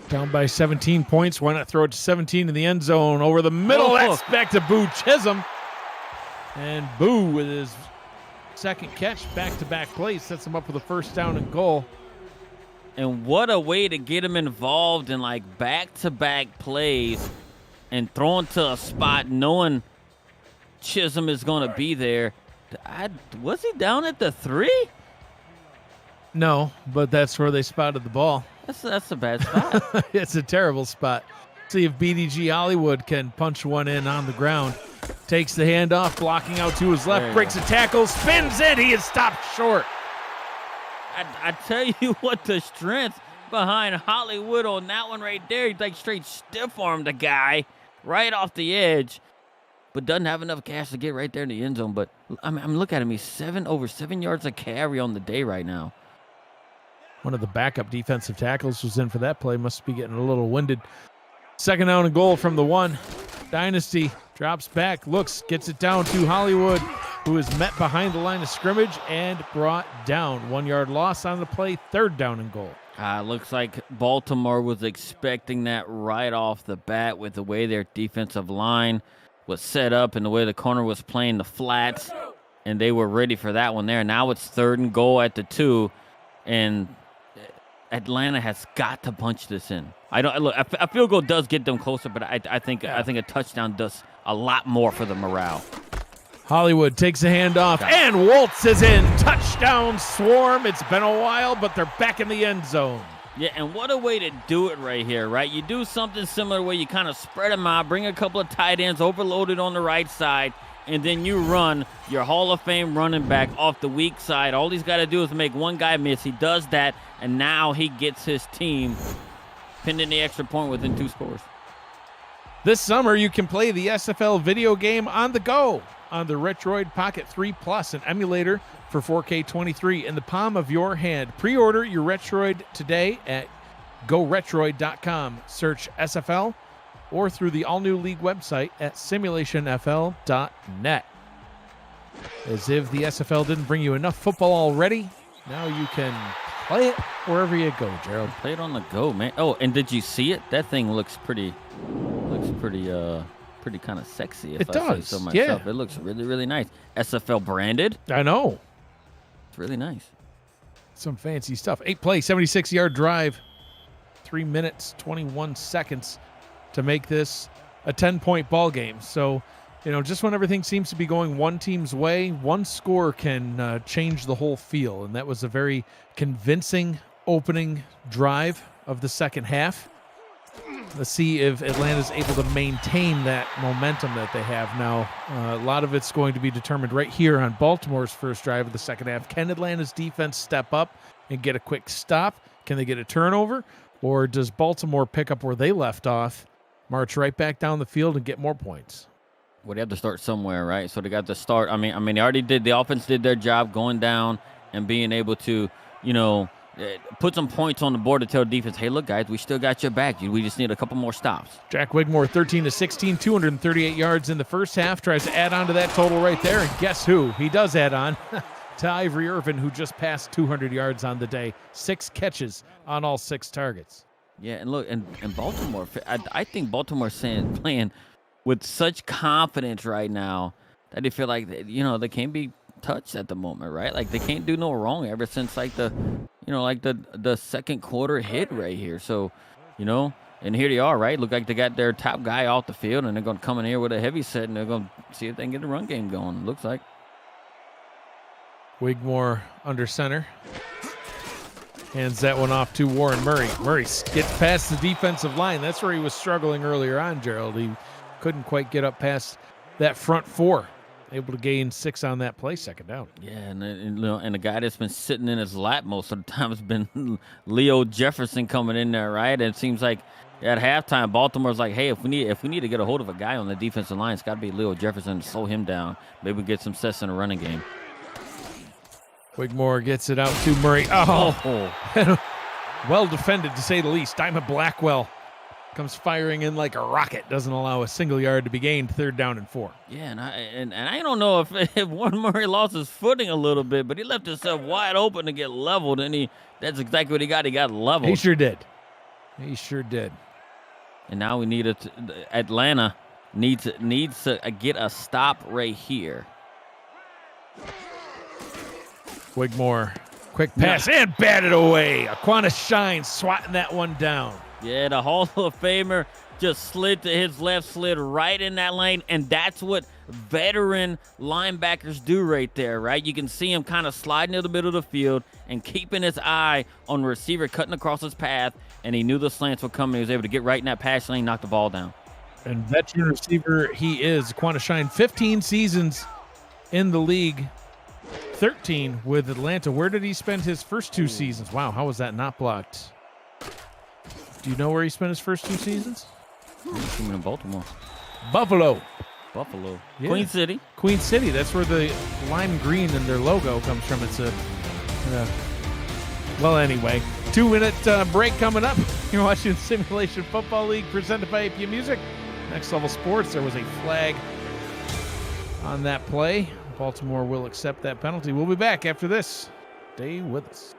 Speaker 2: Down by 17 points. Why not throw it to 17 in the end zone? Over the middle. That's back to Boo Chisholm. And Boo with his second catch, back-to-back plays, sets him up with a first down and goal.
Speaker 3: And what a way to get him involved in back-to-back plays and throwing to a spot knowing Chisholm is going to be there. Was he down at the 3?
Speaker 2: No, but that's where they spotted the ball.
Speaker 3: That's a bad spot.
Speaker 2: It's a terrible spot. See if BDG Hollywood can punch one in on the ground. Takes the handoff, blocking out to his left, breaks a tackle, spins it. He is stopped short.
Speaker 3: I tell you what, the strength behind Hollywood on that one right there. He straight stiff-armed the guy right off the edge, but doesn't have enough gas to get right there in the end zone. But I'm looking at him. He's over 7 yards of carry on the day right now.
Speaker 2: One of the backup defensive tackles was in for that play. Must be getting a little winded. Second down and goal from the 1. Dynasty drops back, looks, gets it down to Hollywood, who is met behind the line of scrimmage and brought down. 1 yard loss on the play, third down and goal.
Speaker 3: Looks like Baltimore was expecting that right off the bat with the way their defensive line was set up and the way the corner was playing the flats, and they were ready for that one there. Now it's third and goal at the 2, and Atlanta has got to punch this in. A field goal does get them closer, but I think a touchdown does a lot more for the morale.
Speaker 2: Hollywood takes a handoff and waltzes in. Touchdown Swarm. It's been a while, but they're back in the end zone.
Speaker 3: Yeah, and what a way to do it right here, right? You do something similar where you kind of spread them out, bring a couple of tight ends overloaded on the right side, and then you run your Hall of Fame running back off the weak side. All he's got to do is make one guy miss. He does that, and now he gets his team pinned in the extra point within 2 scores.
Speaker 2: This summer, you can play the SFL video game on the go on the Retroid Pocket 3 Plus, an emulator for 4K23 in the palm of your hand. Pre-order your Retroid today at GoRetroid.com. Search SFL or through the all-new league website at simulationfl.net. As if the SFL didn't bring you enough football already, now you can play it wherever you go, Gerald.
Speaker 3: Play it on the go, man. Oh, and did you see it? That thing looks pretty kind of sexy, if I say so myself. Yeah. It looks really, really nice. SFL branded.
Speaker 2: I know.
Speaker 3: It's really nice.
Speaker 2: Some fancy stuff. 8-play, 76-yard drive. 3 minutes, 21 seconds to make this a 10-point ball game. So, just when everything seems to be going one team's way, one score can change the whole feel. And that was a very convincing opening drive of the second half. Let's see if Atlanta's able to maintain that momentum that they have now. A lot of it's going to be determined right here on Baltimore's first drive of the second half. Can Atlanta's defense step up and get a quick stop? Can they get a turnover? Or does Baltimore pick up where they left off, march right back down the field, and get more points?
Speaker 3: Well, they have to start somewhere, right? So they got to start. I mean, they already did. The offense did their job going down and being able to, put some points on the board to tell defense, hey, look, guys, we still got your back. We just need a couple more stops.
Speaker 2: Jack Wigmore, 13-16, 238 yards in the first half. Tries to add on to that total right there. And guess who? He does add on to Ivory Irvin, who just passed 200 yards on the day. 6 catches on all 6 targets.
Speaker 3: Yeah, and look, and Baltimore, I think Baltimore's playing with such confidence right now that they feel like, they can't be touched at the moment, right? Like, they can't do no wrong ever since, like, the second quarter hit right here. So, and here they are, right? Look like they got their top guy off the field, and they're going to come in here with a heavy set, and they're going to see if they can get the run game going, looks like.
Speaker 2: Wigmore under center. Hands that one off to Warren Murray. Murray gets past the defensive line. That's where he was struggling earlier on, Gerald. He couldn't quite get up past that front 4. Able to gain 6 on that play, second down.
Speaker 3: Yeah, and the guy that's been sitting in his lap most of the time has been Leo Jefferson coming in there, right? And it seems like at halftime, Baltimore's like, hey, if we need to get a hold of a guy on the defensive line, it's got to be Leo Jefferson to slow him down. Maybe get some sets in the running game.
Speaker 2: Wigmore gets it out to Murray. Oh. Well defended, to say the least. Diamond Blackwell comes firing in like a rocket. Doesn't allow a single yard to be gained. 3rd down and 4.
Speaker 3: Yeah, and I don't know if Warren Murray lost his footing a little bit, but he left himself wide open to get leveled, and that's exactly what he got. He got leveled.
Speaker 2: He sure did. He sure did.
Speaker 3: And now we need Atlanta needs to get a stop right here.
Speaker 2: Wigmore, quick pass and batted away. Aquana Shine swatting that one down.
Speaker 3: Yeah, the Hall of Famer just slid to his left, slid right in that lane, and that's what veteran linebackers do right there, right? You can see him kind of sliding to the middle of the field and keeping his eye on the receiver cutting across his path, and he knew the slants were coming. He was able to get right in that pass lane, knock the ball down.
Speaker 2: And veteran receiver he is. Aquana Shine, 15 seasons in the league. 13 with Atlanta. Where did he spend his first 2 seasons? Wow, how was that not blocked? Do you know where he spent his first 2 seasons?
Speaker 3: I'm in Baltimore.
Speaker 2: Buffalo.
Speaker 3: Yeah. Queen City.
Speaker 2: That's where the lime green in their logo comes from. It's well, anyway, 2-minute break coming up. You're watching Simulation Football League presented by APM Music. Next Level Sports. There was a flag on that play. Baltimore will accept that penalty. We'll be back after this. Stay with us.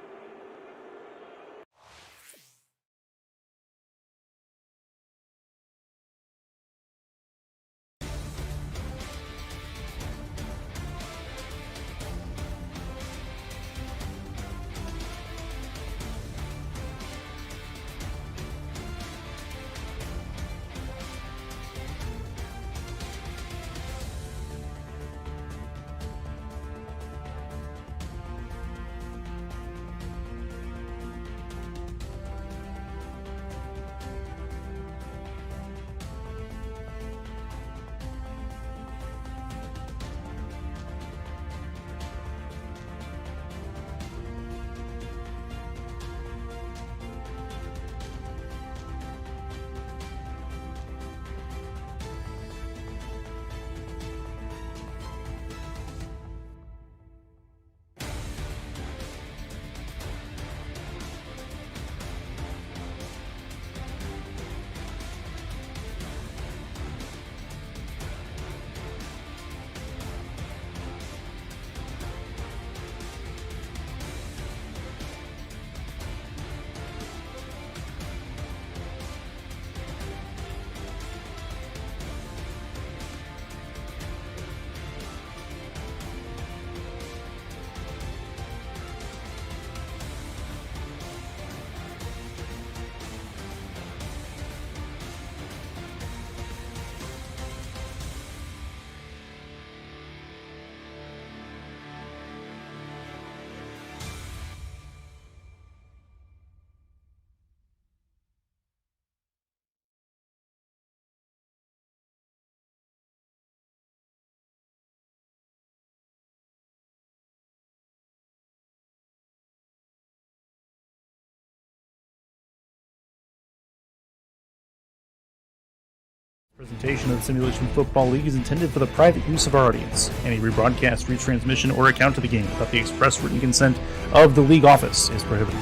Speaker 4: Presentation of the Simulation Football League is intended for the private use of our audience. Any rebroadcast, retransmission, or account of the game without the express written consent of the league office is prohibited.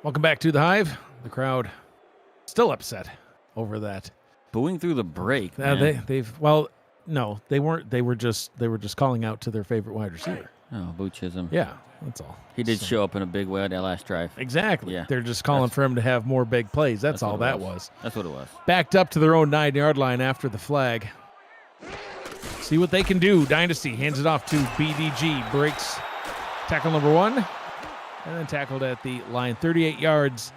Speaker 2: Welcome back to the Hive. The crowd still upset over that.
Speaker 3: Booing through the break. Man.
Speaker 2: They weren't. They were just calling out to their favorite wide receiver.
Speaker 3: Oh, Boo Chisholm.
Speaker 2: Yeah, that's all.
Speaker 3: He did show up in a big way on that last drive.
Speaker 2: Exactly.
Speaker 3: Yeah.
Speaker 2: They're just calling for him to have more big plays. That's all that was.
Speaker 3: That's what it was.
Speaker 2: Backed up to their own 9-yard line after the flag. See what they can do. Dynasty hands it off to BDG. Breaks tackle number 1. And then tackled at the line. 38 yards,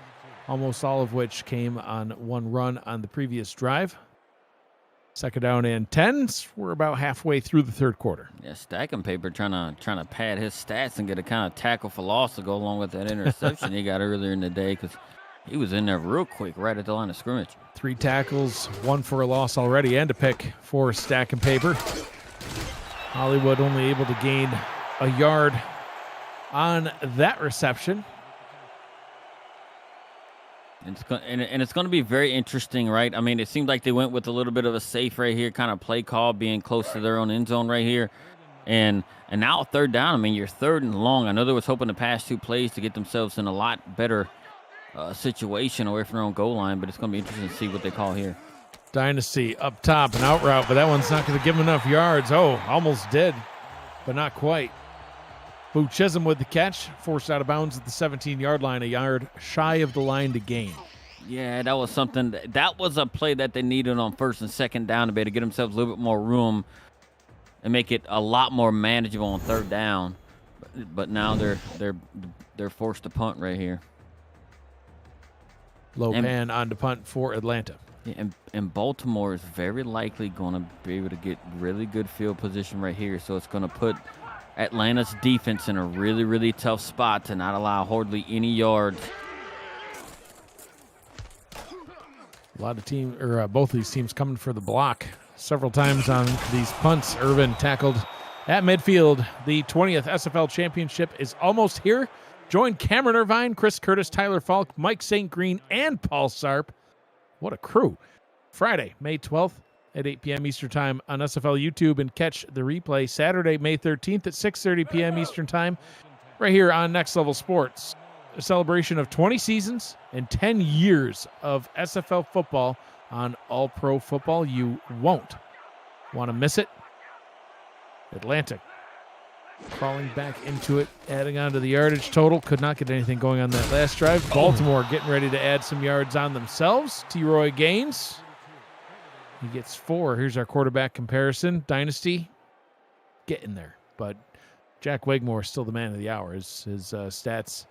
Speaker 2: almost all of which came on one run on the previous drive. Second down and 10. We're about halfway through the third quarter.
Speaker 3: Yeah, stacking paper trying to pad his stats and get a kind of tackle for loss to go along with that interception he got earlier in the day because he was in there real quick right at the line of scrimmage. 3
Speaker 2: tackles, 1 for a loss already, and a pick for stacking paper. Hollywood only able to gain a yard on that reception.
Speaker 3: And it's going to be very interesting, right? I mean, it seemed like they went with a little bit of a safe right here, kind of play call, being close to their own end zone right here. And now third down, I mean, you're third and long. I know they was hoping to pass 2 plays to get themselves in a lot better situation away from their own goal line, but it's going to be interesting to see what they call here.
Speaker 2: Dynasty up top, an out route, but that one's not going to give them enough yards. Oh, almost did, but not quite. Boo Chisholm with the catch, forced out of bounds at the 17-yard line, a yard shy of the line to gain.
Speaker 3: Yeah, that was something. That was a play that they needed on first and second down to be able to get themselves a little bit more room and make it a lot more manageable on third down. But now they're forced to punt right here.
Speaker 2: Low pan on to punt for Atlanta.
Speaker 3: Yeah, and Baltimore is very likely going to be able to get really good field position right here, so it's going to put Atlanta's defense in a really, really tough spot to not allow hardly any yards.
Speaker 2: A lot of both of these teams coming for the block several times on these punts. Irvin tackled at midfield. The 20th SFL championship is almost here. Join Cameron Irvine, Chris Curtis, Tyler Falk, Mike St. Green, and Paul Sarp. What a crew. Friday, May 12th. At 8 p.m. Eastern Time on SFL YouTube, and catch the replay Saturday, May 13th at 6:30 p.m. Eastern Time right here on Next Level Sports. A celebration of 20 seasons and 10 years of SFL football on All Pro Football. You won't want to miss it. Atlanta crawling back into it, adding on to the yardage total. Could not get anything going on that last drive. Baltimore getting ready to add some yards on themselves. T-Roy Gaines. He gets 4. Here's our quarterback comparison. Dynasty getting there, but Jack Wigmore is still the man of the hour. His stats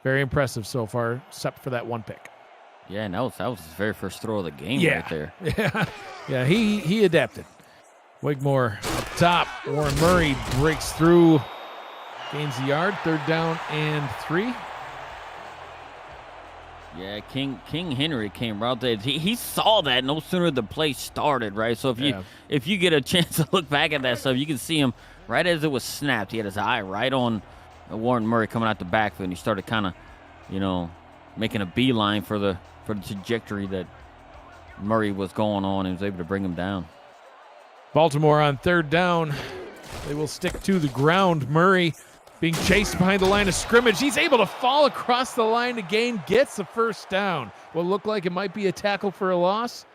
Speaker 2: very impressive so far, except for that 1 pick.
Speaker 3: Yeah, and that was his very first throw of the game right there.
Speaker 2: Yeah, he adapted. Wigmore up top. Warren Murray breaks through, gains the yard. 3rd down and 3.
Speaker 3: Yeah, King Henry came right there. He saw that no sooner the play started, right? So if you get a chance to look back at that stuff, you can see him right as it was snapped. He had his eye right on Warren Murray coming out the backfield, and he started kind of, making a beeline for the trajectory that Murray was going on, and was able to bring him down.
Speaker 2: Baltimore on 3rd down. They will stick to the ground. Murray being chased behind the line of scrimmage. He's able to fall across the line to gain, gets the 1st down. What looked like it might be a tackle for a loss,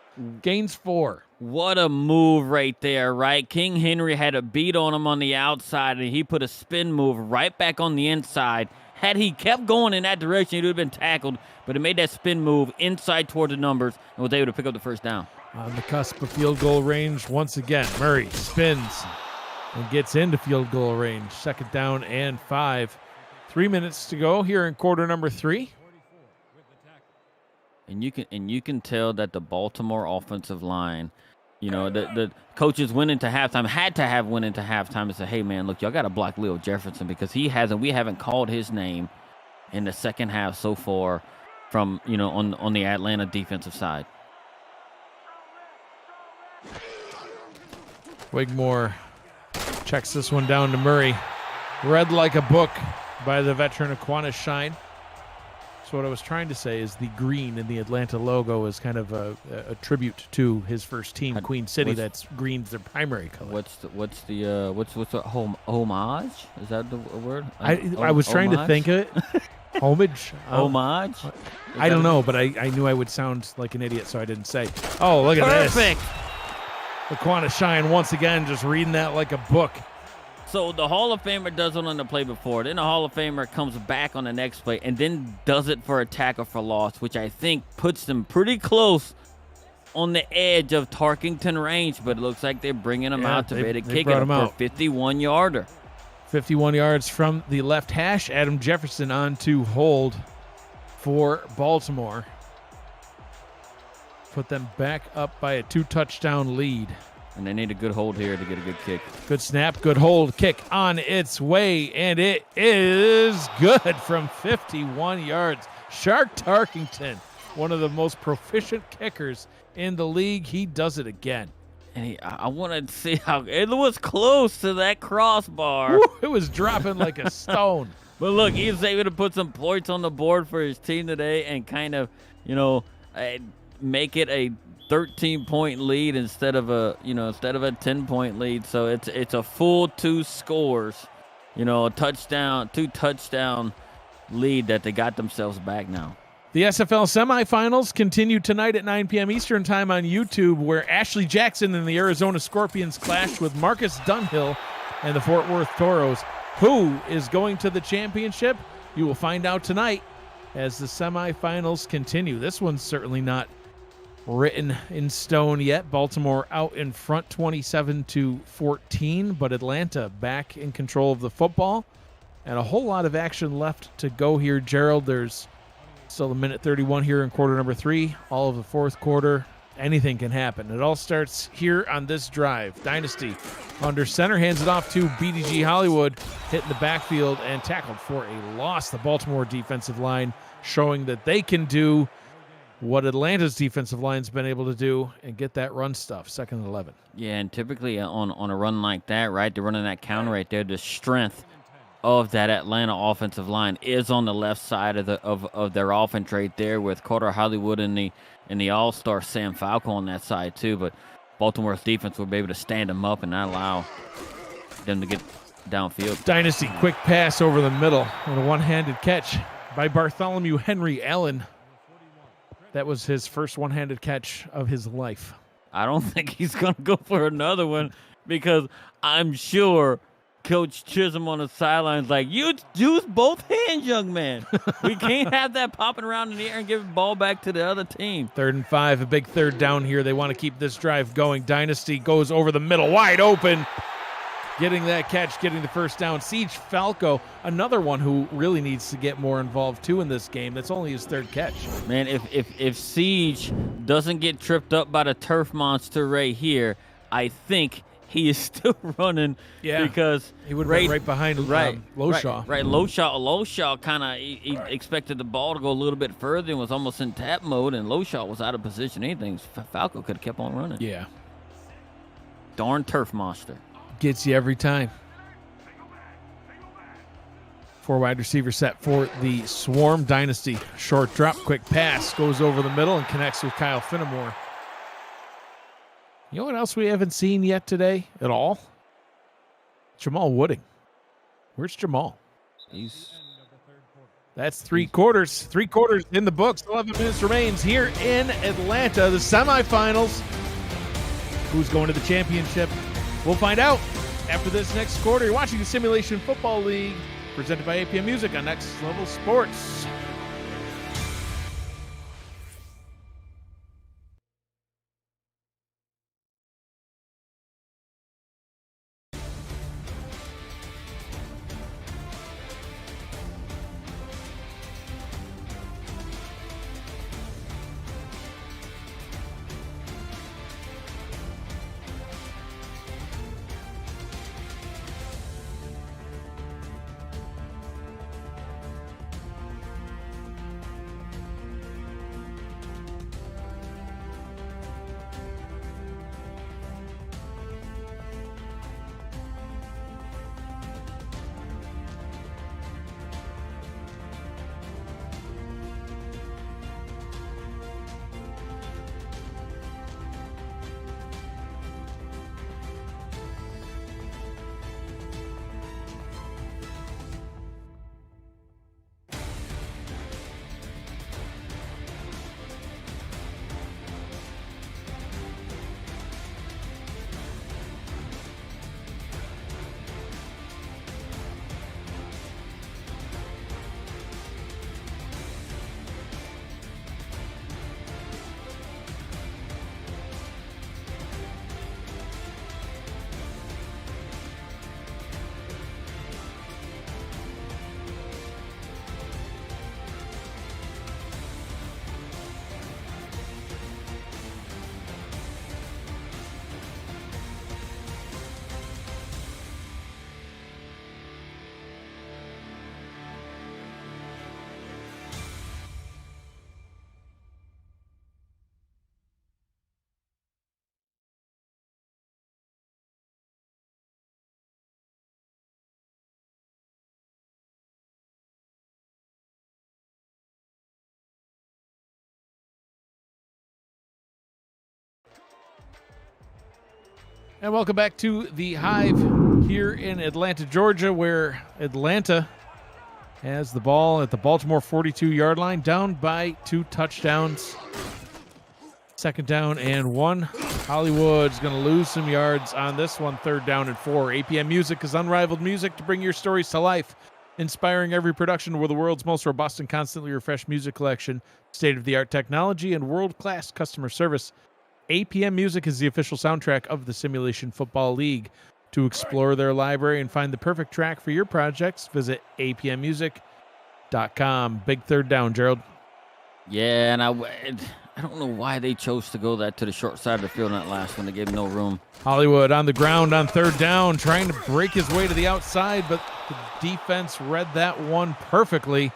Speaker 2: gains 4.
Speaker 3: What a move right there, right? King Henry had a beat on him on the outside, and he put a spin move right back on the inside. Had he kept going in that direction, he would have been tackled, but he made that spin move inside toward the numbers and was able to pick up the 1st down.
Speaker 2: On the cusp of field goal range once again. Murray spins and gets into field goal range. 2nd down and 5. 3 minutes to go here in quarter number 3.
Speaker 3: And you can tell that the Baltimore offensive line, the coaches went into halftime, had to have went into halftime and said, hey man, look, y'all got to block Leo Jefferson because we haven't called his name in the second half so far from, on the Atlanta defensive side.
Speaker 2: Wigmore checks this one down to Murray. Read like a book by the veteran Aquana Shine. So what I was trying to say is the green in the Atlanta logo is kind of a tribute to his first team, Queen City. That's green's their primary color.
Speaker 3: What's the homage? Is that the word?
Speaker 2: I was trying to think of it. Homage?
Speaker 3: Homage?
Speaker 2: I don't know, but I knew I would sound like an idiot, so I didn't say. Oh, look at this.
Speaker 3: Perfect.
Speaker 2: Laquana Shine once again just reading that like a book.
Speaker 3: So the Hall of Famer does it on the play before. Then the Hall of Famer comes back on the next play and then does it for a tackle for loss, which I think puts them pretty close on the edge of Tarkington range. But it looks like they're bringing him out to be able to kick it for a 51-yarder.
Speaker 2: 51 yards from the left hash. Adam Jefferson on to hold for Baltimore. Put them back up by a 2-touchdown lead.
Speaker 3: And they need a good hold here to get a good kick.
Speaker 2: Good snap, good hold, kick on its way, and it is good from 51 yards. Shark Tarkington, one of the most proficient kickers in the league. He does it again.
Speaker 3: And I want to see how it was close to that crossbar.
Speaker 2: Woo, it was dropping like a stone.
Speaker 3: But look, he was able to put some points on the board for his team today and kind of, make it a 13-point lead instead of a 10-point lead. So it's a full 2 scores, a touchdown, 2-touchdown lead that they got themselves back now.
Speaker 2: The SFL semifinals continue tonight at 9 p.m. Eastern time on YouTube, where Ashley Jackson and the Arizona Scorpions clash with Marcus Dunhill and the Fort Worth Toros. Who is going to the championship? You will find out tonight as the semifinals continue. This one's certainly not written in stone yet. Baltimore out in front 27-14, but Atlanta back in control of the football, and a whole lot of action left to go here. Gerald, there's still a minute 31 here in quarter number 3, all of the fourth quarter. Anything can happen. It all starts here on this drive. Dynasty under center, hands it off to BDG Hollywood, hitting the backfield and tackled for a loss. The Baltimore defensive line showing that they can do what Atlanta's defensive line's been able to do and get that run stuff. 2nd and 11.
Speaker 3: Yeah, and typically on a run like that, right, they're running that counter right there. The strength of that Atlanta offensive line is on the left side of their offense right there, with Carter Hollywood and the all-star Sam Falco on that side too. But Baltimore's defense will be able to stand them up and not allow them to get downfield.
Speaker 2: Dynasty quick pass over the middle and a one-handed catch by Bartholomew Henry Allen. That was his first one-handed catch of his life.
Speaker 3: I don't think he's going to go for another one, because I'm sure Coach Chisholm on the sidelines like, you use both hands, young man. We can't have that popping around in the air and give the ball back to the other team.
Speaker 2: 3rd and 5, a big third down here. They want to keep this drive going. Dynasty goes over the middle, wide open. Getting that catch, getting the first down. Siege Falco, another one who really needs to get more involved too in this game. That's only his 3rd catch.
Speaker 3: Man, if Siege doesn't get tripped up by the turf monster right here, I think he is still running.
Speaker 2: Yeah,
Speaker 3: because
Speaker 2: he would run right behind Lowshaw.
Speaker 3: Right. Lowshaw kind of he expected the ball to go a little bit further and was almost in tap mode, and Lowshaw was out of position. Anything, Falco could have kept on running.
Speaker 2: Yeah.
Speaker 3: Darn turf monster.
Speaker 2: Gets you every time. 4 wide receiver set for the Swarm. Dynasty. Short drop, quick pass, goes over the middle and connects with Kyle Finnemore. You know what else we haven't seen yet today at all? Jamal Wooding. Where's Jamal? That's 3 quarters. 3 quarters in the books. 11 minutes remains here in Atlanta. The semifinals. Who's going to the championship? We'll find out after this next quarter. You're watching the Simulation Football League, presented by APM Music on Next Level Sports. And welcome back to the Hive here in Atlanta, Georgia, where Atlanta has the ball at the Baltimore 42-yard line, down by 2 touchdowns. 2nd down and 1. Hollywood's going to lose some yards on this one, 3rd down and 4. APM Music is unrivaled music to bring your stories to life, inspiring every production with the world's most robust and constantly refreshed music collection, state-of-the-art technology, and world-class customer service. APM Music is the official soundtrack of the Simulation Football League. To explore their library and find the perfect track for your projects, visit apmmusic.com. Big 3rd down, Gerald.
Speaker 3: Yeah, and I don't know why they chose to go that to the short side of the field in that last one. They gave him no room.
Speaker 2: Hollywood on the ground on 3rd down, trying to break his way to the outside, but the defense read that one perfectly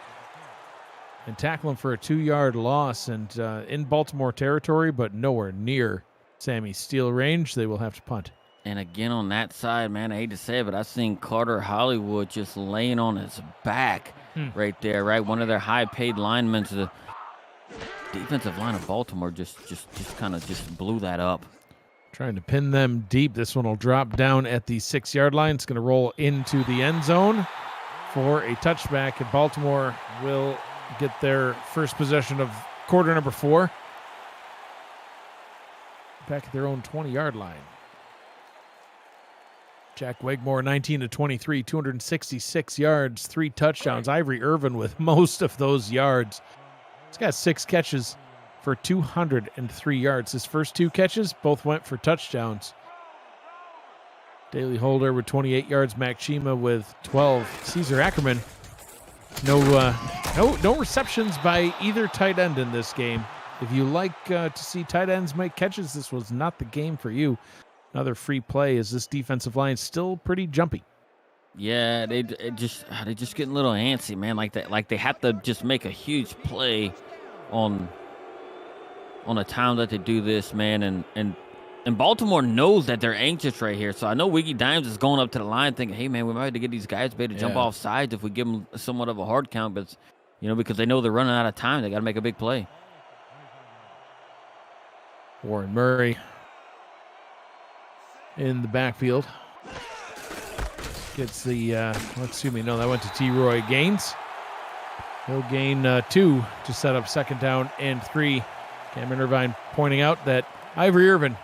Speaker 2: and tackle him for a 2-yard loss. And in Baltimore territory, but nowhere near Sammy's steal range, they will have to punt.
Speaker 3: And again on that side, man, I hate to say it, but I've seen Carter Hollywood just laying on his back right there, right? One of their high-paid linemen, the defensive line of Baltimore just kind of just blew that up.
Speaker 2: Trying to pin them deep. This one will drop down at the 6-yard line. It's going to roll into the end zone for a touchback, and Baltimore will get their first possession of quarter number 4 back at their own 20-yard line. Jack Wigmore, 19-23, 266 yards, 3 touchdowns. Ivory Irvin with most of those yards. He's got 6 catches for 203 yards. His first 2 catches both went for touchdowns. Daley Holder with 28 yards. Mac Chima with 12. Caesar Ackerman, no receptions by either tight end in this game. If you like to see tight ends make catches, this was not the game for you. Another free play as this defensive line is still pretty jumpy.
Speaker 3: Yeah, they just getting a little antsy, man. Like they have to just make a huge play on a time that they do this, man. And Baltimore knows that they're anxious right here. So I know Wiggy Dimes is going up to the line thinking, hey, man, we might have to get these guys ready to jump off sides if we give them somewhat of a hard count. But, because they know they're running out of time. They got to make a big play.
Speaker 2: Warren Murray in the backfield. Gets the, that went to T. Roy Gaines. He'll gain 2 to set up 2nd down and 3. Cameron Irvine pointing out that Ivory Irvin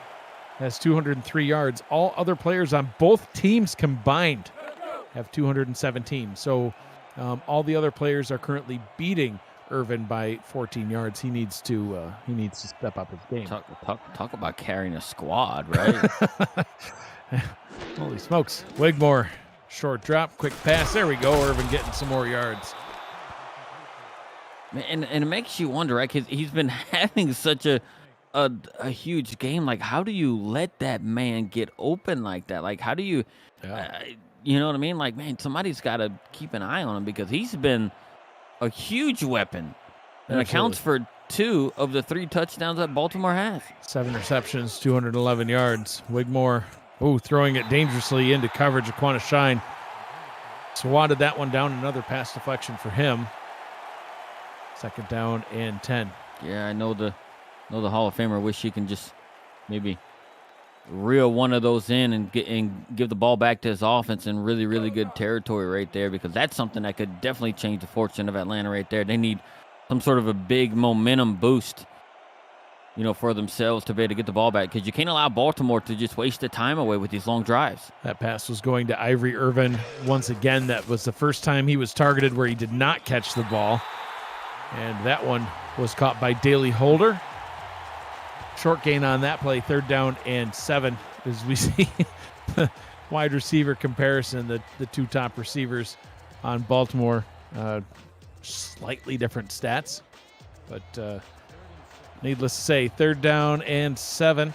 Speaker 2: has 203 yards. All other players on both teams combined have 217. So all the other players are currently beating Irvin by 14 yards. He needs to step up his game.
Speaker 3: Talk about carrying a squad, right?
Speaker 2: Holy smokes. Wigmore, short drop, quick pass. There we go. Irvin getting some more yards.
Speaker 3: And it makes you wonder, right? Because he's been having such a huge game. Like, how do you let that man get open like that? Like, how do you, you know what I mean? Like, man, somebody's got to keep an eye on him because he's been a huge weapon and accounts for 2 of the 3 touchdowns that Baltimore has. 7
Speaker 2: receptions, 211 yards. Wigmore, throwing it dangerously into coverage. Aquana Shine swatted that one down. Another pass deflection for him. 2nd down and 10.
Speaker 3: Yeah, I know the Hall of Famer wish he can just maybe reel one of those in and give the ball back to his offense in really, really good territory right there, because that's something that could definitely change the fortune of Atlanta right there. They need some sort of a big momentum boost, for themselves to be able to get the ball back, because you can't allow Baltimore to just waste the time away with these long drives.
Speaker 2: That pass was going to Ivory Irvin once again. That was the first time he was targeted where he did not catch the ball. And that one was caught by Daley Holder. Short gain on that play, 3rd down and 7, as we see the wide receiver comparison, the 2 top receivers on Baltimore. Slightly different stats, but needless to say, 3rd down and 7.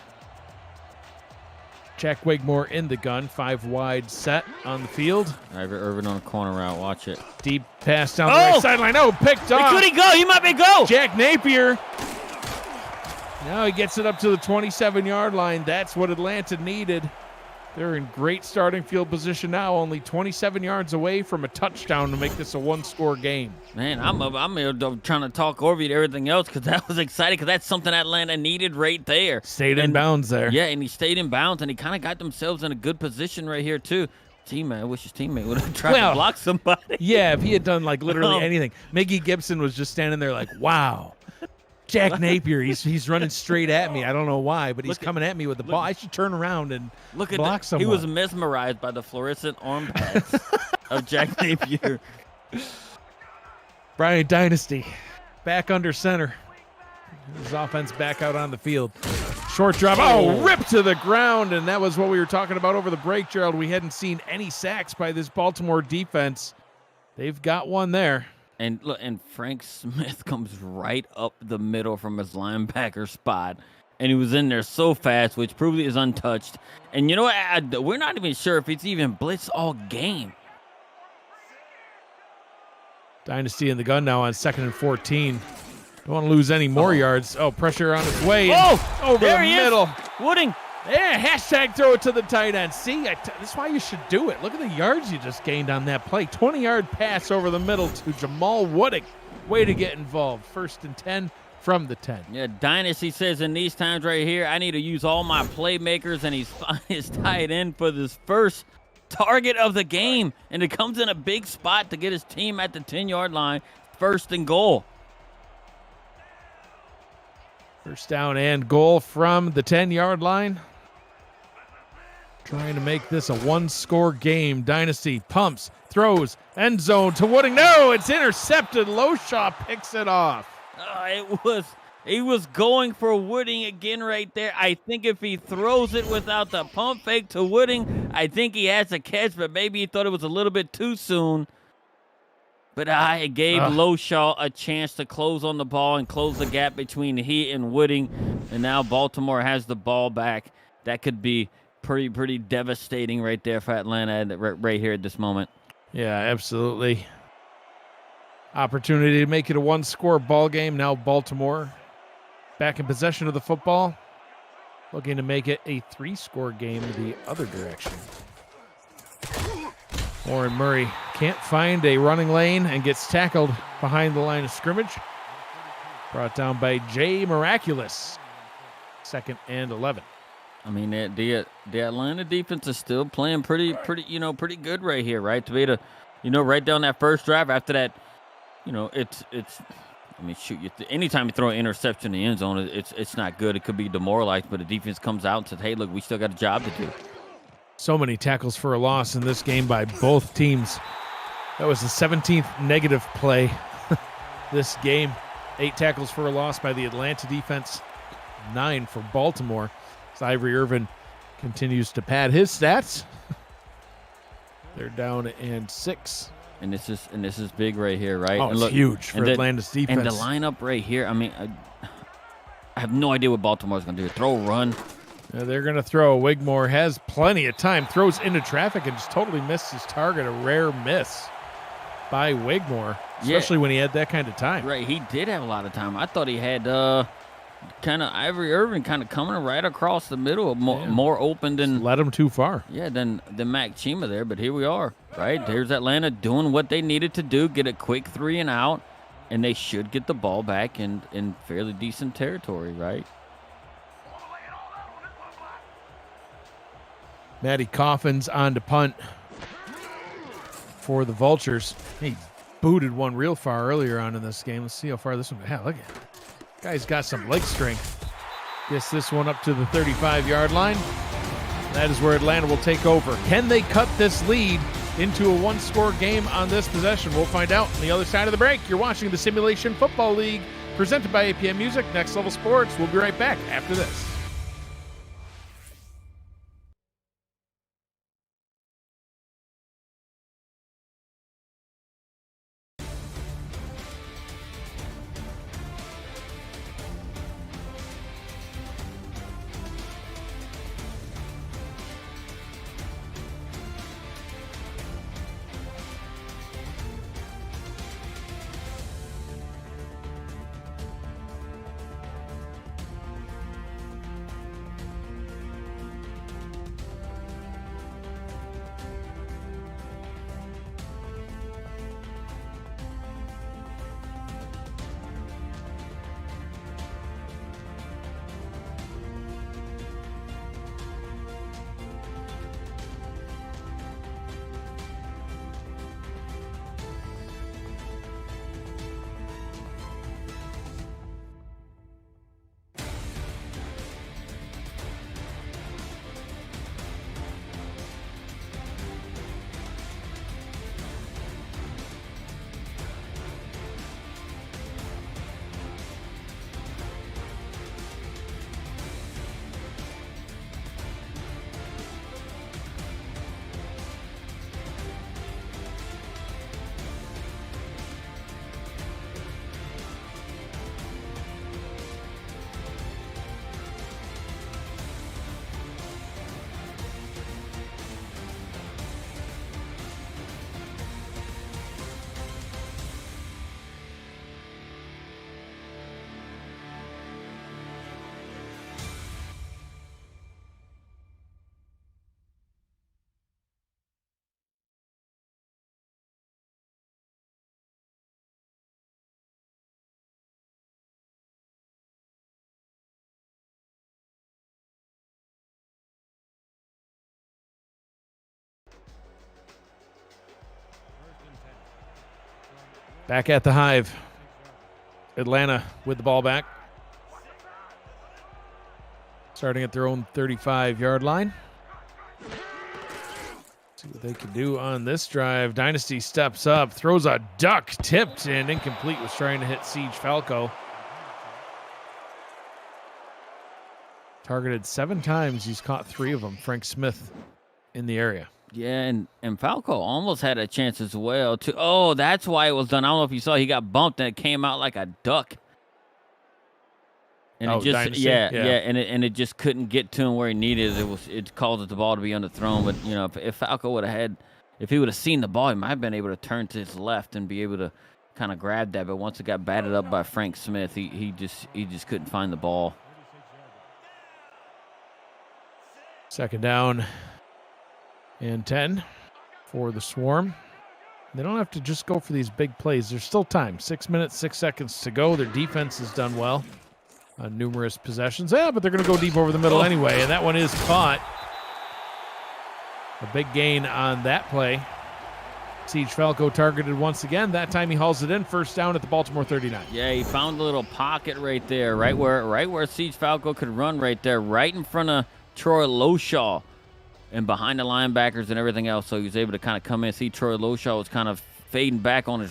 Speaker 2: Jack Wigmore in the gun, 5 wide set on the field.
Speaker 3: Ivory Irvin on a corner route, watch it.
Speaker 2: Deep pass down the right sideline. Picked off.
Speaker 3: Could he go? He might be go.
Speaker 2: Jack Napier. Now he gets it up to the 27-yard line. That's what Atlanta needed. They're in great starting field position now, only 27 yards away from a touchdown to make this a one-score game.
Speaker 3: Man, I'm trying to talk over you to everything else because that was exciting because that's something Atlanta needed right there.
Speaker 2: Stayed in bounds there.
Speaker 3: Yeah, and he stayed in bounds, and he kind of got themselves in a good position right here, too. I wish his teammate would have tried to block somebody.
Speaker 2: Yeah, if he had done, like, literally anything. Mickey Gibson was just standing there like, wow. Jack Napier, he's running straight at me. I don't know why, but he's coming at me with the ball. I should turn around and block someone.
Speaker 3: He was mesmerized by the fluorescent arm pads of Jack Napier.
Speaker 2: Bryant Dynasty back under center. His offense back out on the field. Short drop. Oh, ripped to the ground, and that was what we were talking about over the break, Gerald. We hadn't seen any sacks by this Baltimore defense. They've got one there.
Speaker 3: And look, and Frank Smith comes right up the middle from his linebacker spot, and he was in there so fast, which proved he is untouched. And you know what? We're not even sure if it's even blitz all game.
Speaker 2: Dynasty in the gun now on 2nd and 14. Don't want to lose any more yards. Oh, pressure on its way. Over the middle.
Speaker 3: Wooding.
Speaker 2: Yeah, hashtag throw it to the tight end. See, that's why you should do it. Look at the yards you just gained on that play. 20-yard pass over the middle to Jamal Wooding. Way to get involved. 1st and 10 from the 10.
Speaker 3: Yeah, Dynasty says in these times right here, I need to use all my playmakers, and he's his tight end for this first target of the game. And it comes in a big spot to get his team at the 10-yard line. 1st and goal.
Speaker 2: First down and goal from the 10-yard line. Trying to make this a one-score game. Dynasty pumps, throws, end zone to Wooding. No, it's intercepted. Loshaw picks it off.
Speaker 3: He was going for Wooding again right there. I think if he throws it without the pump fake to Wooding, I think he has a catch, but maybe he thought it was a little bit too soon. But I gave Loshaw a chance to close on the ball and close the gap between he and Wooding. And now Baltimore has the ball back. That could be pretty devastating right there for Atlanta right here at this moment.
Speaker 2: Yeah, absolutely. Opportunity to make it a one-score ball game. Now Baltimore back in possession of the football, looking to make it a 3-score game the other direction. Warren Murray can't find a running lane and gets tackled behind the line of scrimmage. Brought down by Jay Miraculous. 2nd and 11.
Speaker 3: I mean, the Atlanta defense is still playing pretty good right here, right? To be able to, right down that first drive after that, it's. I mean, shoot, anytime you throw an interception in the end zone, it's not good. It could be demoralized, but the defense comes out and says, hey, look, we still got a job to do.
Speaker 2: So many tackles for a loss in this game by both teams. That was the 17th negative play this game. 8 tackles for a loss by the Atlanta defense, 9 for Baltimore. As Ivory Irvin continues to pad his stats. They're down and 6.
Speaker 3: And this is big right here, right?
Speaker 2: Oh,
Speaker 3: and
Speaker 2: it's huge for Atlanta's defense.
Speaker 3: And the lineup right here, I mean, I have no idea what Baltimore's going to do. Throw, run.
Speaker 2: Yeah, they're going to throw. Wigmore has plenty of time. Throws into traffic and just totally missed his target. A rare miss by Wigmore, especially when he had that kind of time.
Speaker 3: Right, he did have a lot of time. I thought he had kind of Ivory Irvin kind of coming right across the middle, more open than
Speaker 2: just led him too far.
Speaker 3: Yeah, than Mac Chima there. But here we are, right? There's Atlanta doing what they needed to do, get a quick 3 and out, and they should get the ball back in fairly decent territory, right?
Speaker 2: Matty Coffin's on to punt for the Vultures. He booted one real far earlier on in this game. Let's see how far this one. Look at it. Guy's got some leg strength. Gets this one up to the 35-yard line. That is where Atlanta will take over. Can they cut this lead into a one-score game on this possession? We'll find out on the other side of the break. You're watching the Simulation Football League presented by APM Music, Next Level Sports. We'll be right back after this. Back at the Hive. Atlanta with the ball back. Starting at their own 35-yard line. See what they can do on this drive. Dynasty steps up, throws a duck, tipped and incomplete. Was trying to hit Siege Falco. Targeted 7 times. He's caught 3 of them. Frank Smith in the area.
Speaker 3: Yeah, and Falco almost had a chance as well, too. Oh, that's why it was done. I don't know if you saw, he got bumped and it came out like a duck. And it just,
Speaker 2: Dynasty?
Speaker 3: and it just couldn't get to him where he needed it. It caused the ball to be underthrown. But, you know, if Falco if he would have seen the ball, he might have been able to turn to his left and be able to kind of grab that. But once it got batted up by Frank Smith, he just couldn't find the ball.
Speaker 2: Second down and 10 for the Swarm. They don't have to just go for these big plays. There's still time. 6 minutes, 6 seconds to go. Their defense has done well on numerous possessions. Yeah, but they're going to go deep over the middle anyway, and that one is caught. A big gain on that play. Siege Falco targeted once again. That time he hauls it in. First down at the Baltimore 39.
Speaker 3: Yeah, he found a little pocket right there, right where Siege Falco could run right there, right in front of Troy Loshaw and behind the linebackers and everything else. So he was able to kind of come in. See, Troy Loshaw was kind of fading back on his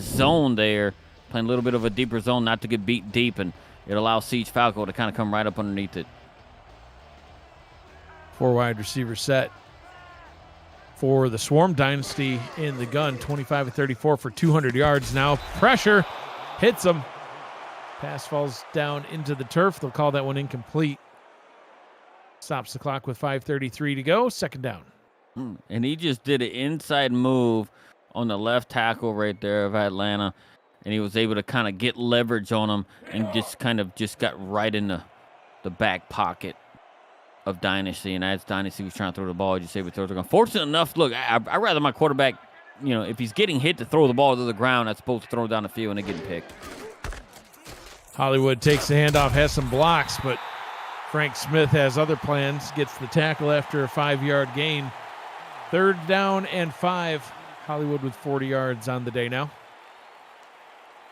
Speaker 3: zone there, playing a little bit of a deeper zone, not to get beat deep, and it allows Siege Falco to kind of come right up underneath it.
Speaker 2: 4 wide receiver set for the Swarm. Dynasty in the gun, 25 of 34 for 200 yards. Now pressure hits him. Pass falls down into the turf. They'll call that one incomplete. Stops the clock with 5:33 to go. Second down.
Speaker 3: And he just did an inside move on the left tackle right there of Atlanta, and he was able to kind of get leverage on him and just got right in the back pocket of Dynasty. And as Dynasty was trying to throw the ball, just able to throw it. Fortunate enough, look, I'd rather my quarterback, you know, if he's getting hit, to throw the ball to the ground, as opposed to throw it down the field and it getting picked.
Speaker 2: Hollywood takes the handoff, has some blocks, but Frank Smith has other plans, gets the tackle after a 5-yard gain. Third down and 5. Hollywood with 40 yards on the day now.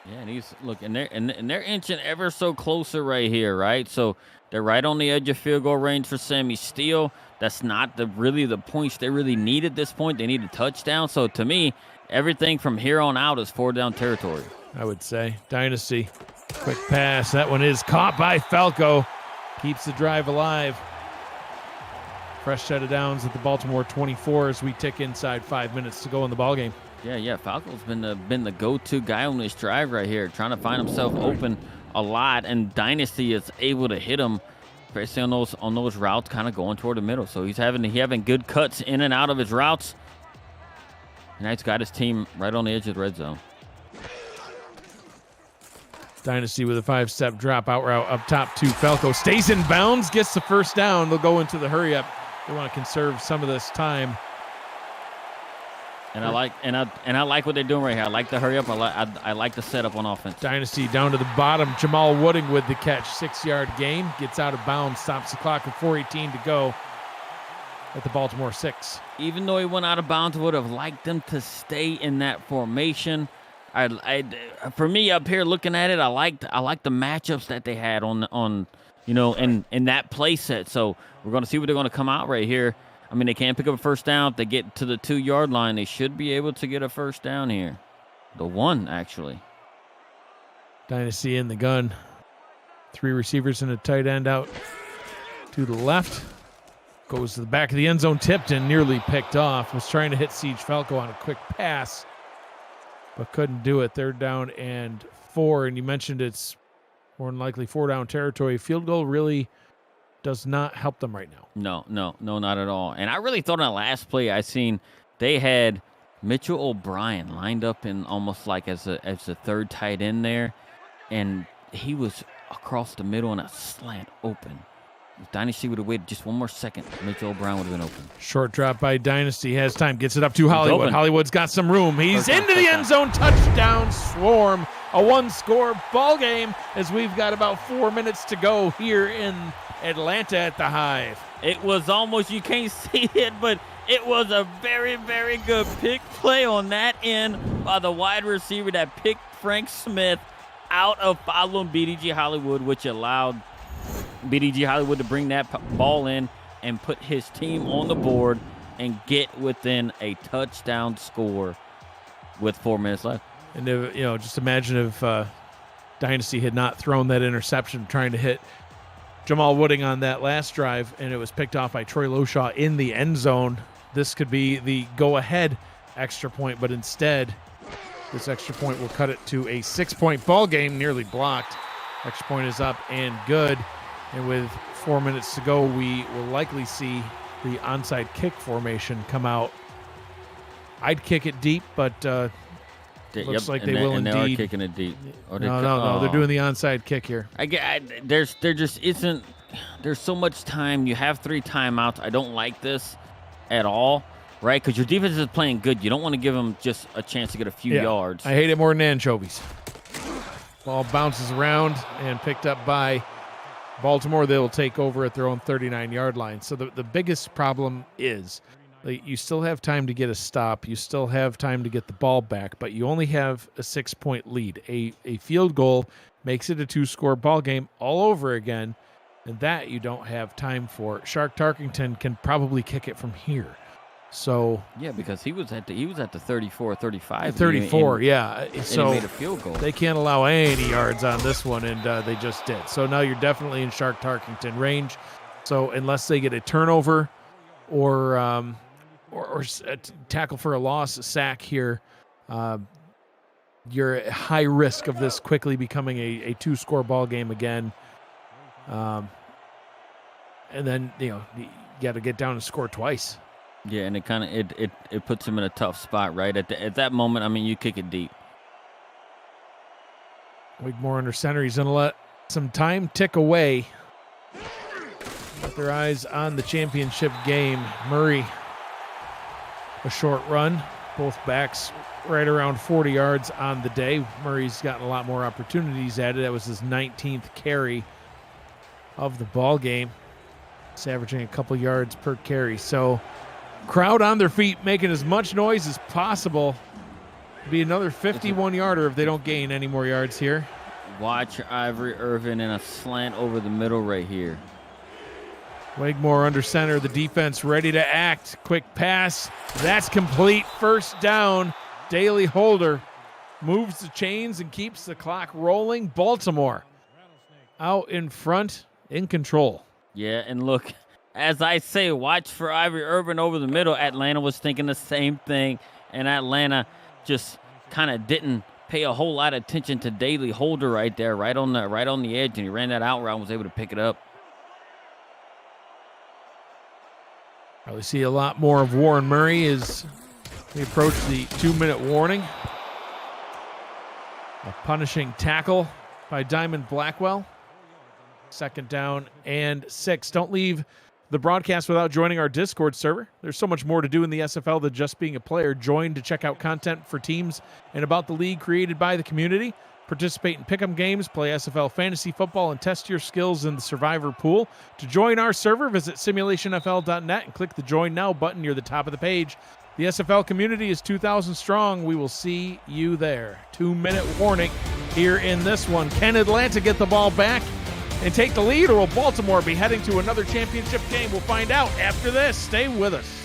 Speaker 3: Yeah, and he's looking there, and they're inching ever so closer right here, right? So they're right on the edge of field goal range for Sammy Steele. That's not really the points they really need at this point. They need a touchdown. So to me, everything from here on out is 4-down territory,
Speaker 2: I would say. Dynasty, quick pass. That one is caught by Falco. Keeps the drive alive. Fresh set of downs at the Baltimore 24 as we tick inside 5 minutes to go in the ballgame.
Speaker 3: Yeah. Falco's been the go-to guy on this drive right here, trying to find himself open a lot, and Dynasty is able to hit him, especially on those routes, kind of going toward the middle. So he's having good cuts in and out of his routes, and he's got his team right on the edge of the red zone.
Speaker 2: Dynasty with a 5-step drop out route up top to Falco. Stays in bounds, gets the first down. They'll go into the hurry up. They want to conserve some of this time.
Speaker 3: And I like what they're doing right here. I like the hurry up. I like the setup on offense.
Speaker 2: Dynasty down to the bottom. Jamal Wooding with the catch. 6-yard gain. Gets out of bounds. Stops the clock with 4:18 to go at the Baltimore 6.
Speaker 3: Even though he went out of bounds, I would have liked them to stay in that formation. For me up here looking at it, I like the matchups that they had on in that play set. So we're going to see what they're going to come out right here. I mean, they can't pick up a first down. If they get to the 2-yard line, they should be able to get a first down here. The 1, actually.
Speaker 2: Dynasty in the gun. 3 receivers and a tight end out to the left. Goes to the back of the end zone, tipped and nearly picked off. Was trying to hit Siege Falco on a quick pass, but couldn't do it. Third down and 4, and you mentioned it's more than likely 4-down territory. Field goal really does not help them right now.
Speaker 3: No, not at all. And I really thought on the last play I seen, they had Mitchell O'Brien lined up in almost like as a third tight end there, and he was across the middle in a slant open. If Dynasty would have waited just one more second, Mitchell O'Brien would have been open.
Speaker 2: Short drop by Dynasty. Has time. Gets it up to Hollywood. Hollywood's got some room. He's into the end zone. Touchdown, Swarm. a one-score ball game as we've got about 4 minutes to go here in Atlanta at the Hive.
Speaker 3: It was almost, you can't see it, but it was a very, very good pick play on that end by the wide receiver that picked Frank Smith out of following BDG Hollywood, which allowed BDG Hollywood to bring that ball in and put his team on the board and get within a touchdown score with 4 minutes left.
Speaker 2: And just imagine if Dynasty had not thrown that interception trying to hit Jamal Wooding on that last drive, and it was picked off by Troy Loshaw in the end zone. This could be the go-ahead extra point, but instead, this extra point will cut it to a 6-point ball game, nearly blocked. Extra point is up and good. And with 4 minutes to go, we will likely see the onside kick formation come out. I'd kick it deep, but looks like they will indeed.
Speaker 3: They are kicking it deep.
Speaker 2: No, they're doing the onside kick here.
Speaker 3: There just isn't. There's so much time. You have 3 timeouts. I don't like this at all, right? Because your defense is playing good. You don't want to give them just a chance to get a few yards.
Speaker 2: I hate it more than anchovies. Ball bounces around and picked up by Baltimore. They will take over at their own 39-yard line. So the biggest problem is you still have time to get a stop. You still have time to get the ball back, but you only have a 6-point lead. A field goal makes it a 2-score ball game all over again, and that you don't have time for. Shark Tarkington can probably kick it from here. So
Speaker 3: yeah, because he was at the 34, 35.
Speaker 2: 34, yeah.
Speaker 3: And
Speaker 2: so
Speaker 3: he made a field goal.
Speaker 2: They can't allow any yards on this one, and they just did. So now you're definitely in Shark Tarkington range. So unless they get a turnover or a tackle for a loss, a sack here, you're at high risk of this quickly becoming a 2-score ball game again. And then you got to get down and score twice.
Speaker 3: Yeah, and it puts him in a tough spot, right? At that moment, I mean, you kick it deep.
Speaker 2: Wigmore under center. He's going to let some time tick away. Got their eyes on the championship game. Murray, a short run. Both backs right around 40 yards on the day. Murray's gotten a lot more opportunities at it. That was his 19th carry of the ball game. It's averaging a couple yards per carry. So crowd on their feet, making as much noise as possible. Be another 51-yarder if they don't gain any more yards here.
Speaker 3: Watch Ivory Irvin in a slant over the middle right here.
Speaker 2: Wigmore under center. The defense ready to act. Quick pass. That's complete. First down. Daly Holder moves the chains and keeps the clock rolling. Baltimore out in front, in control.
Speaker 3: Yeah, and look, as I say, watch for Ivory Irvin over the middle. Atlanta was thinking the same thing, and Atlanta just kind of didn't pay a whole lot of attention to Daly Holder right there, right on the edge, and he ran that out route and was able to pick it up.
Speaker 2: Probably see a lot more of Warren Murray as we approach the 2-minute warning. A punishing tackle by Diamond Blackwell. 2nd down and 6. Don't leave the broadcast without joining our Discord server. There's so much more to do in the SFL than just being a player. Join to check out content for teams and about the league created by the community. Participate in pick'em games, play SFL fantasy football, and test your skills in the Survivor pool. To join our server, visit simulationfl.net and click the Join Now button near the top of the page. The SFL community is 2,000 strong. We will see you there. 2-minute warning here in this one. Can Atlanta get the ball back and take the lead, or will Baltimore be heading to another championship game? We'll find out after this. Stay with us.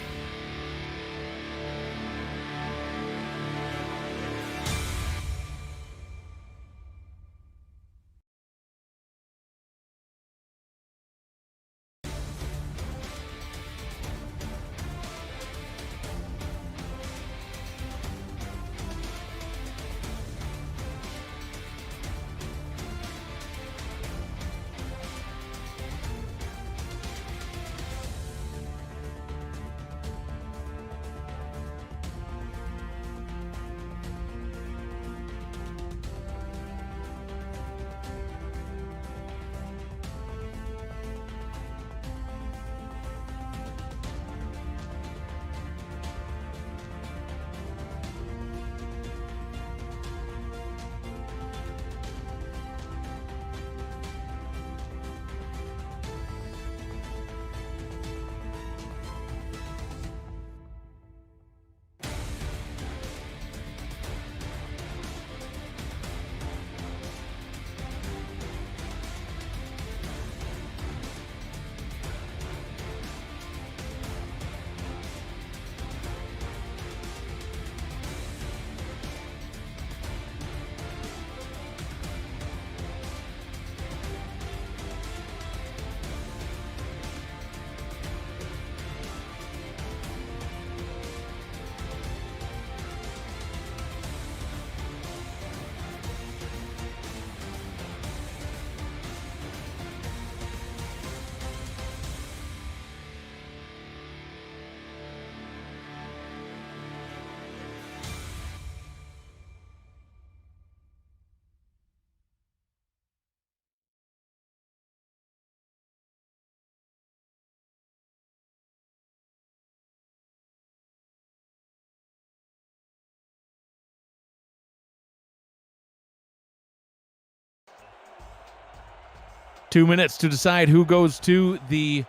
Speaker 2: 2 minutes to decide who goes to the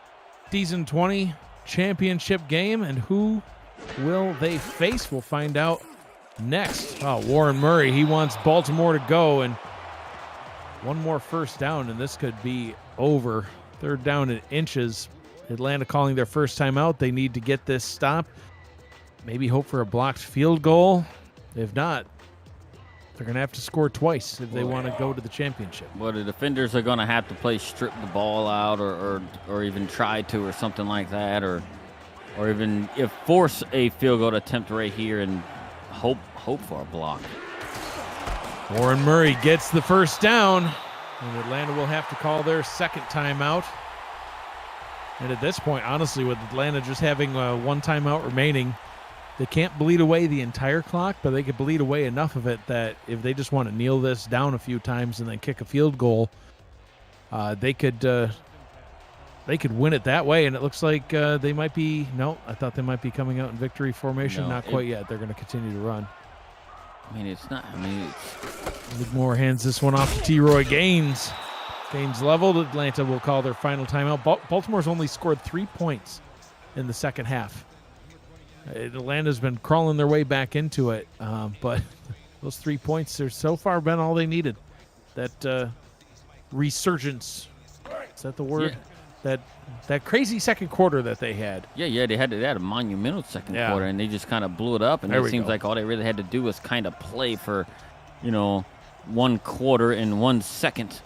Speaker 2: Season 20 championship game and who will they face. We'll find out next. Warren Murray, he wants Baltimore to go, and one more first down, and this could be over. Third down in inches. Atlanta calling their first time out. They need to get this stop. Maybe hope for a blocked field goal. If not, they're going to have to score twice if they want to go to the championship.
Speaker 3: Well, the defenders are going to have to play strip the ball out or even try to or something like that, or even if force a field goal attempt right here and hope for a block.
Speaker 2: Warren Murray gets the first down, and Atlanta will have to call their second timeout. And at this point, honestly, with Atlanta just having one timeout remaining, they can't bleed away the entire clock, but they could bleed away enough of it that if they just want to kneel this down a few times and then kick a field goal, they could win it that way. And it looks like they might be. No, I thought they might be coming out in victory formation.
Speaker 3: No,
Speaker 2: not quite yet. They're going to continue to run.
Speaker 3: It's not.
Speaker 2: Whitmore hands this one off to T-Roy Gaines. Games leveled. Atlanta will call their final timeout. Baltimore's only scored 3 points in the second half. Atlanta's been crawling their way back into it, but those 3 points have so far been all they needed. That resurgence, is that the word? Yeah. That crazy second quarter that they had.
Speaker 3: Yeah, they had a monumental second quarter, and they just kind of blew it up. And it seems like all they really had to do was kind of play for, 1 quarter and 1 second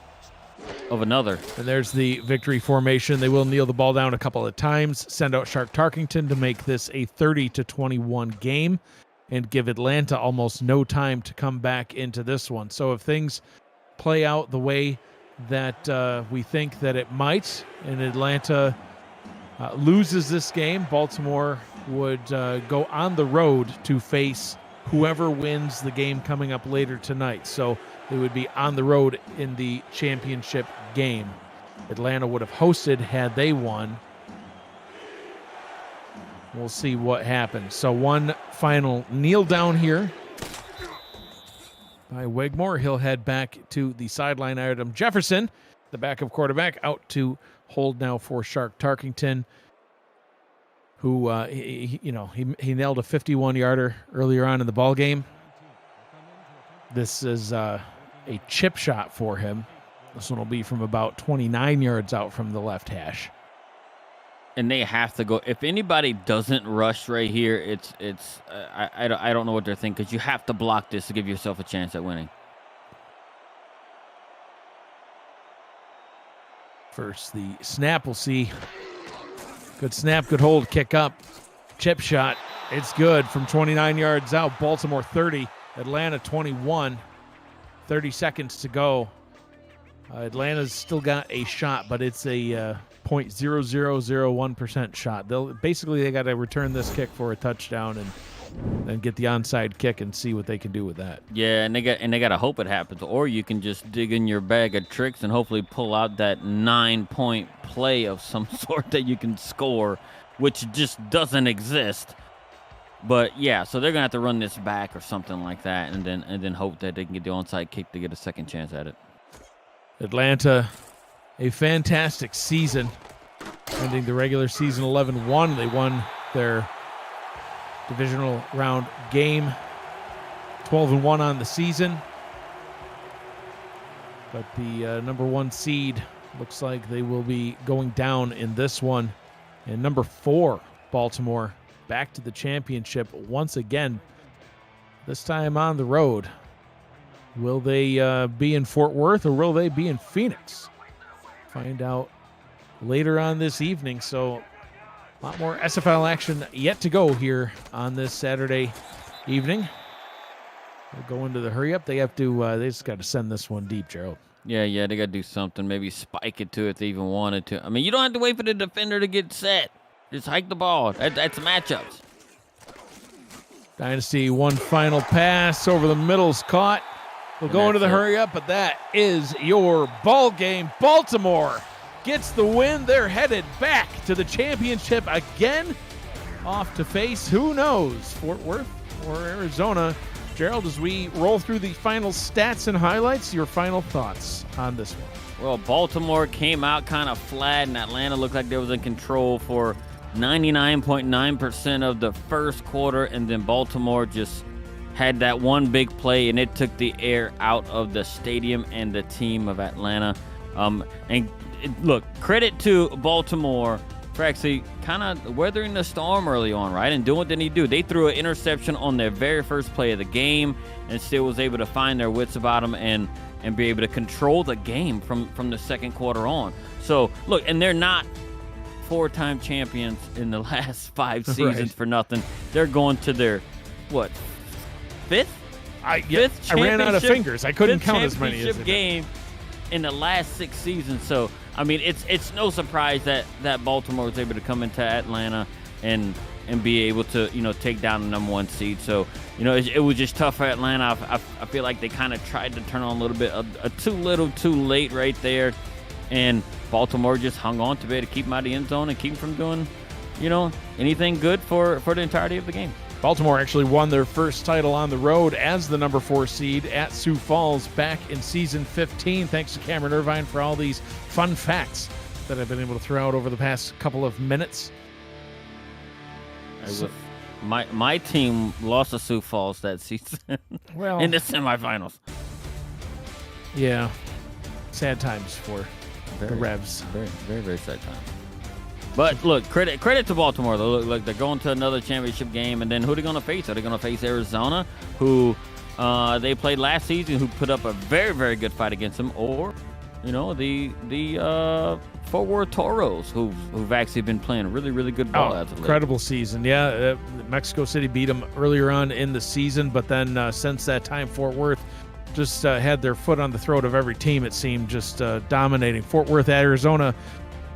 Speaker 3: of another.
Speaker 2: And there's the victory formation. They will kneel the ball down a couple of times, send out Shark Tarkington to make this a 30-21 game, and give Atlanta almost no time to come back into this one. So if things play out the way that we think that it might, and Atlanta loses this game, Baltimore would go on the road to face whoever wins the game coming up later tonight. So they would be on the road in the championship game. Atlanta would have hosted had they won. We'll see what happens. So one final kneel down here by Wigmore. He'll head back to the sideline. Adam Jefferson, the backup quarterback, out to hold now for Shark Tarkington, who he nailed a 51-yarder earlier on in the ball game. This is a chip shot for him. This one will be from about 29 yards out from the left hash.
Speaker 3: And they have to go. If anybody doesn't rush right here, I don't know what they're thinking, because you have to block this to give yourself a chance at winning.
Speaker 2: First, the snap. We'll see. Good snap, good hold, kick up. Chip shot. It's good from 29 yards out. Baltimore 30, Atlanta 21. 30 seconds to go. Atlanta's still got a shot, but it's a 0.0001% shot. They got to return this kick for a touchdown and then get the onside kick and see what they can do with that.
Speaker 3: Yeah, and they got to hope it happens, or you can just dig in your bag of tricks and hopefully pull out that 9-point play of some sort that you can score, which just doesn't exist. But yeah, so they're gonna have to run this back or something like that, and then hope that they can get the onside kick to get a second chance at it.
Speaker 2: Atlanta, a fantastic season, ending the regular season 11-1. They won their divisional round game, 12-1 on the season. But the number 1 seed looks like they will be going down in this one. And number 4, Baltimore, back to the championship once again, this time on the road. Will they be in Fort Worth, or will they be in Phoenix? Find out later on this evening. So a lot more SFL action yet to go here on this Saturday evening. We'll go into the hurry up. They have to. They just got to send this one deep, Gerald.
Speaker 3: Yeah, they got to do something. Maybe spike it to it if they even wanted to. I mean, you don't have to wait for the defender to get set. Just hike the ball. That's matchups.
Speaker 2: Dynasty, one final pass over the middle's caught. We'll go into the hurry up, but that is your ball game. Baltimore gets the win. They're headed back to the championship again. Off to face, who knows, Fort Worth or Arizona. Gerald, as we roll through the final stats and highlights, your final thoughts on this one.
Speaker 3: Well, Baltimore came out kind of flat, and Atlanta looked like they was in control for 99.9% of the first quarter, and then Baltimore just had that one big play, and it took the air out of the stadium and the team of Atlanta. Look, credit to Baltimore for actually kind of weathering the storm early on, right, and doing what they need to do. They threw an interception on their very first play of the game and still was able to find their wits about them and be able to control the game from the second quarter on. So, look, and they're not four-time champions in the last 5 seasons
Speaker 2: Right.
Speaker 3: for nothing. They're going to their, what, fifth?
Speaker 2: I
Speaker 3: Fifth
Speaker 2: ran out of
Speaker 3: championship-
Speaker 2: fingers. I couldn't
Speaker 3: fifth
Speaker 2: count as many as
Speaker 3: championship game in the last 6 seasons. So, I mean, it's no surprise that Baltimore was able to come into Atlanta and be able to, take down the number 1 seed. So, it was just tough for Atlanta. I feel like they kind of tried to turn on a little bit, too little, too late right there. And Baltimore just hung on to be able to keep them out of the end zone and keep them from doing, anything good for the entirety of the game.
Speaker 2: Baltimore actually won their first title on the road as the number 4 seed at Sioux Falls back in season 15. Thanks to Cameron Irvine for all these fun facts that I've been able to throw out over the past couple of minutes.
Speaker 3: My team lost to Sioux Falls that season
Speaker 2: Well,
Speaker 3: in the semifinals.
Speaker 2: yeah, sad times for the Revs.
Speaker 3: Very, very, very sad time. But look, credit to Baltimore. Look, they're going to another championship game, and then who are they going to face? Are they going to face Arizona, who they played last season, who put up a very, very good fight against them, or the Fort Worth Toros, who've actually been playing really, really good ball as of late.
Speaker 2: Incredible season. Yeah, Mexico City beat them earlier on in the season, but then since that time, Fort Worth just had their foot on the throat of every team, it seemed, just dominating. Fort Worth, Arizona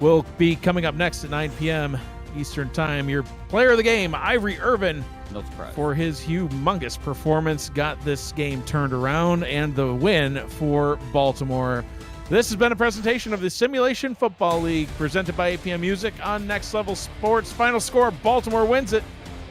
Speaker 2: will be coming up next at 9 p.m. Eastern Time. Your player of the game, Ivory Irvin,
Speaker 3: No surprise.
Speaker 2: for his humongous performance, got this game turned around and the win for Baltimore. This has been a presentation of the Simulation Football League presented by APM Music on Next Level Sports. Final score, Baltimore wins it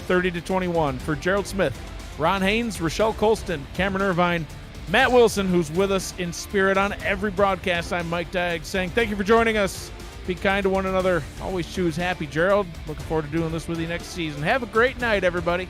Speaker 2: 30-21. For Gerald Smith, Ron Haynes, Rochelle Colston, Cameron Irvine, Matt Wilson, who's with us in spirit on every broadcast, I'm Mike Dagg saying thank you for joining us. Be kind to one another. Always choose happy, Gerald. Looking forward to doing this with you next season. Have a great night, everybody.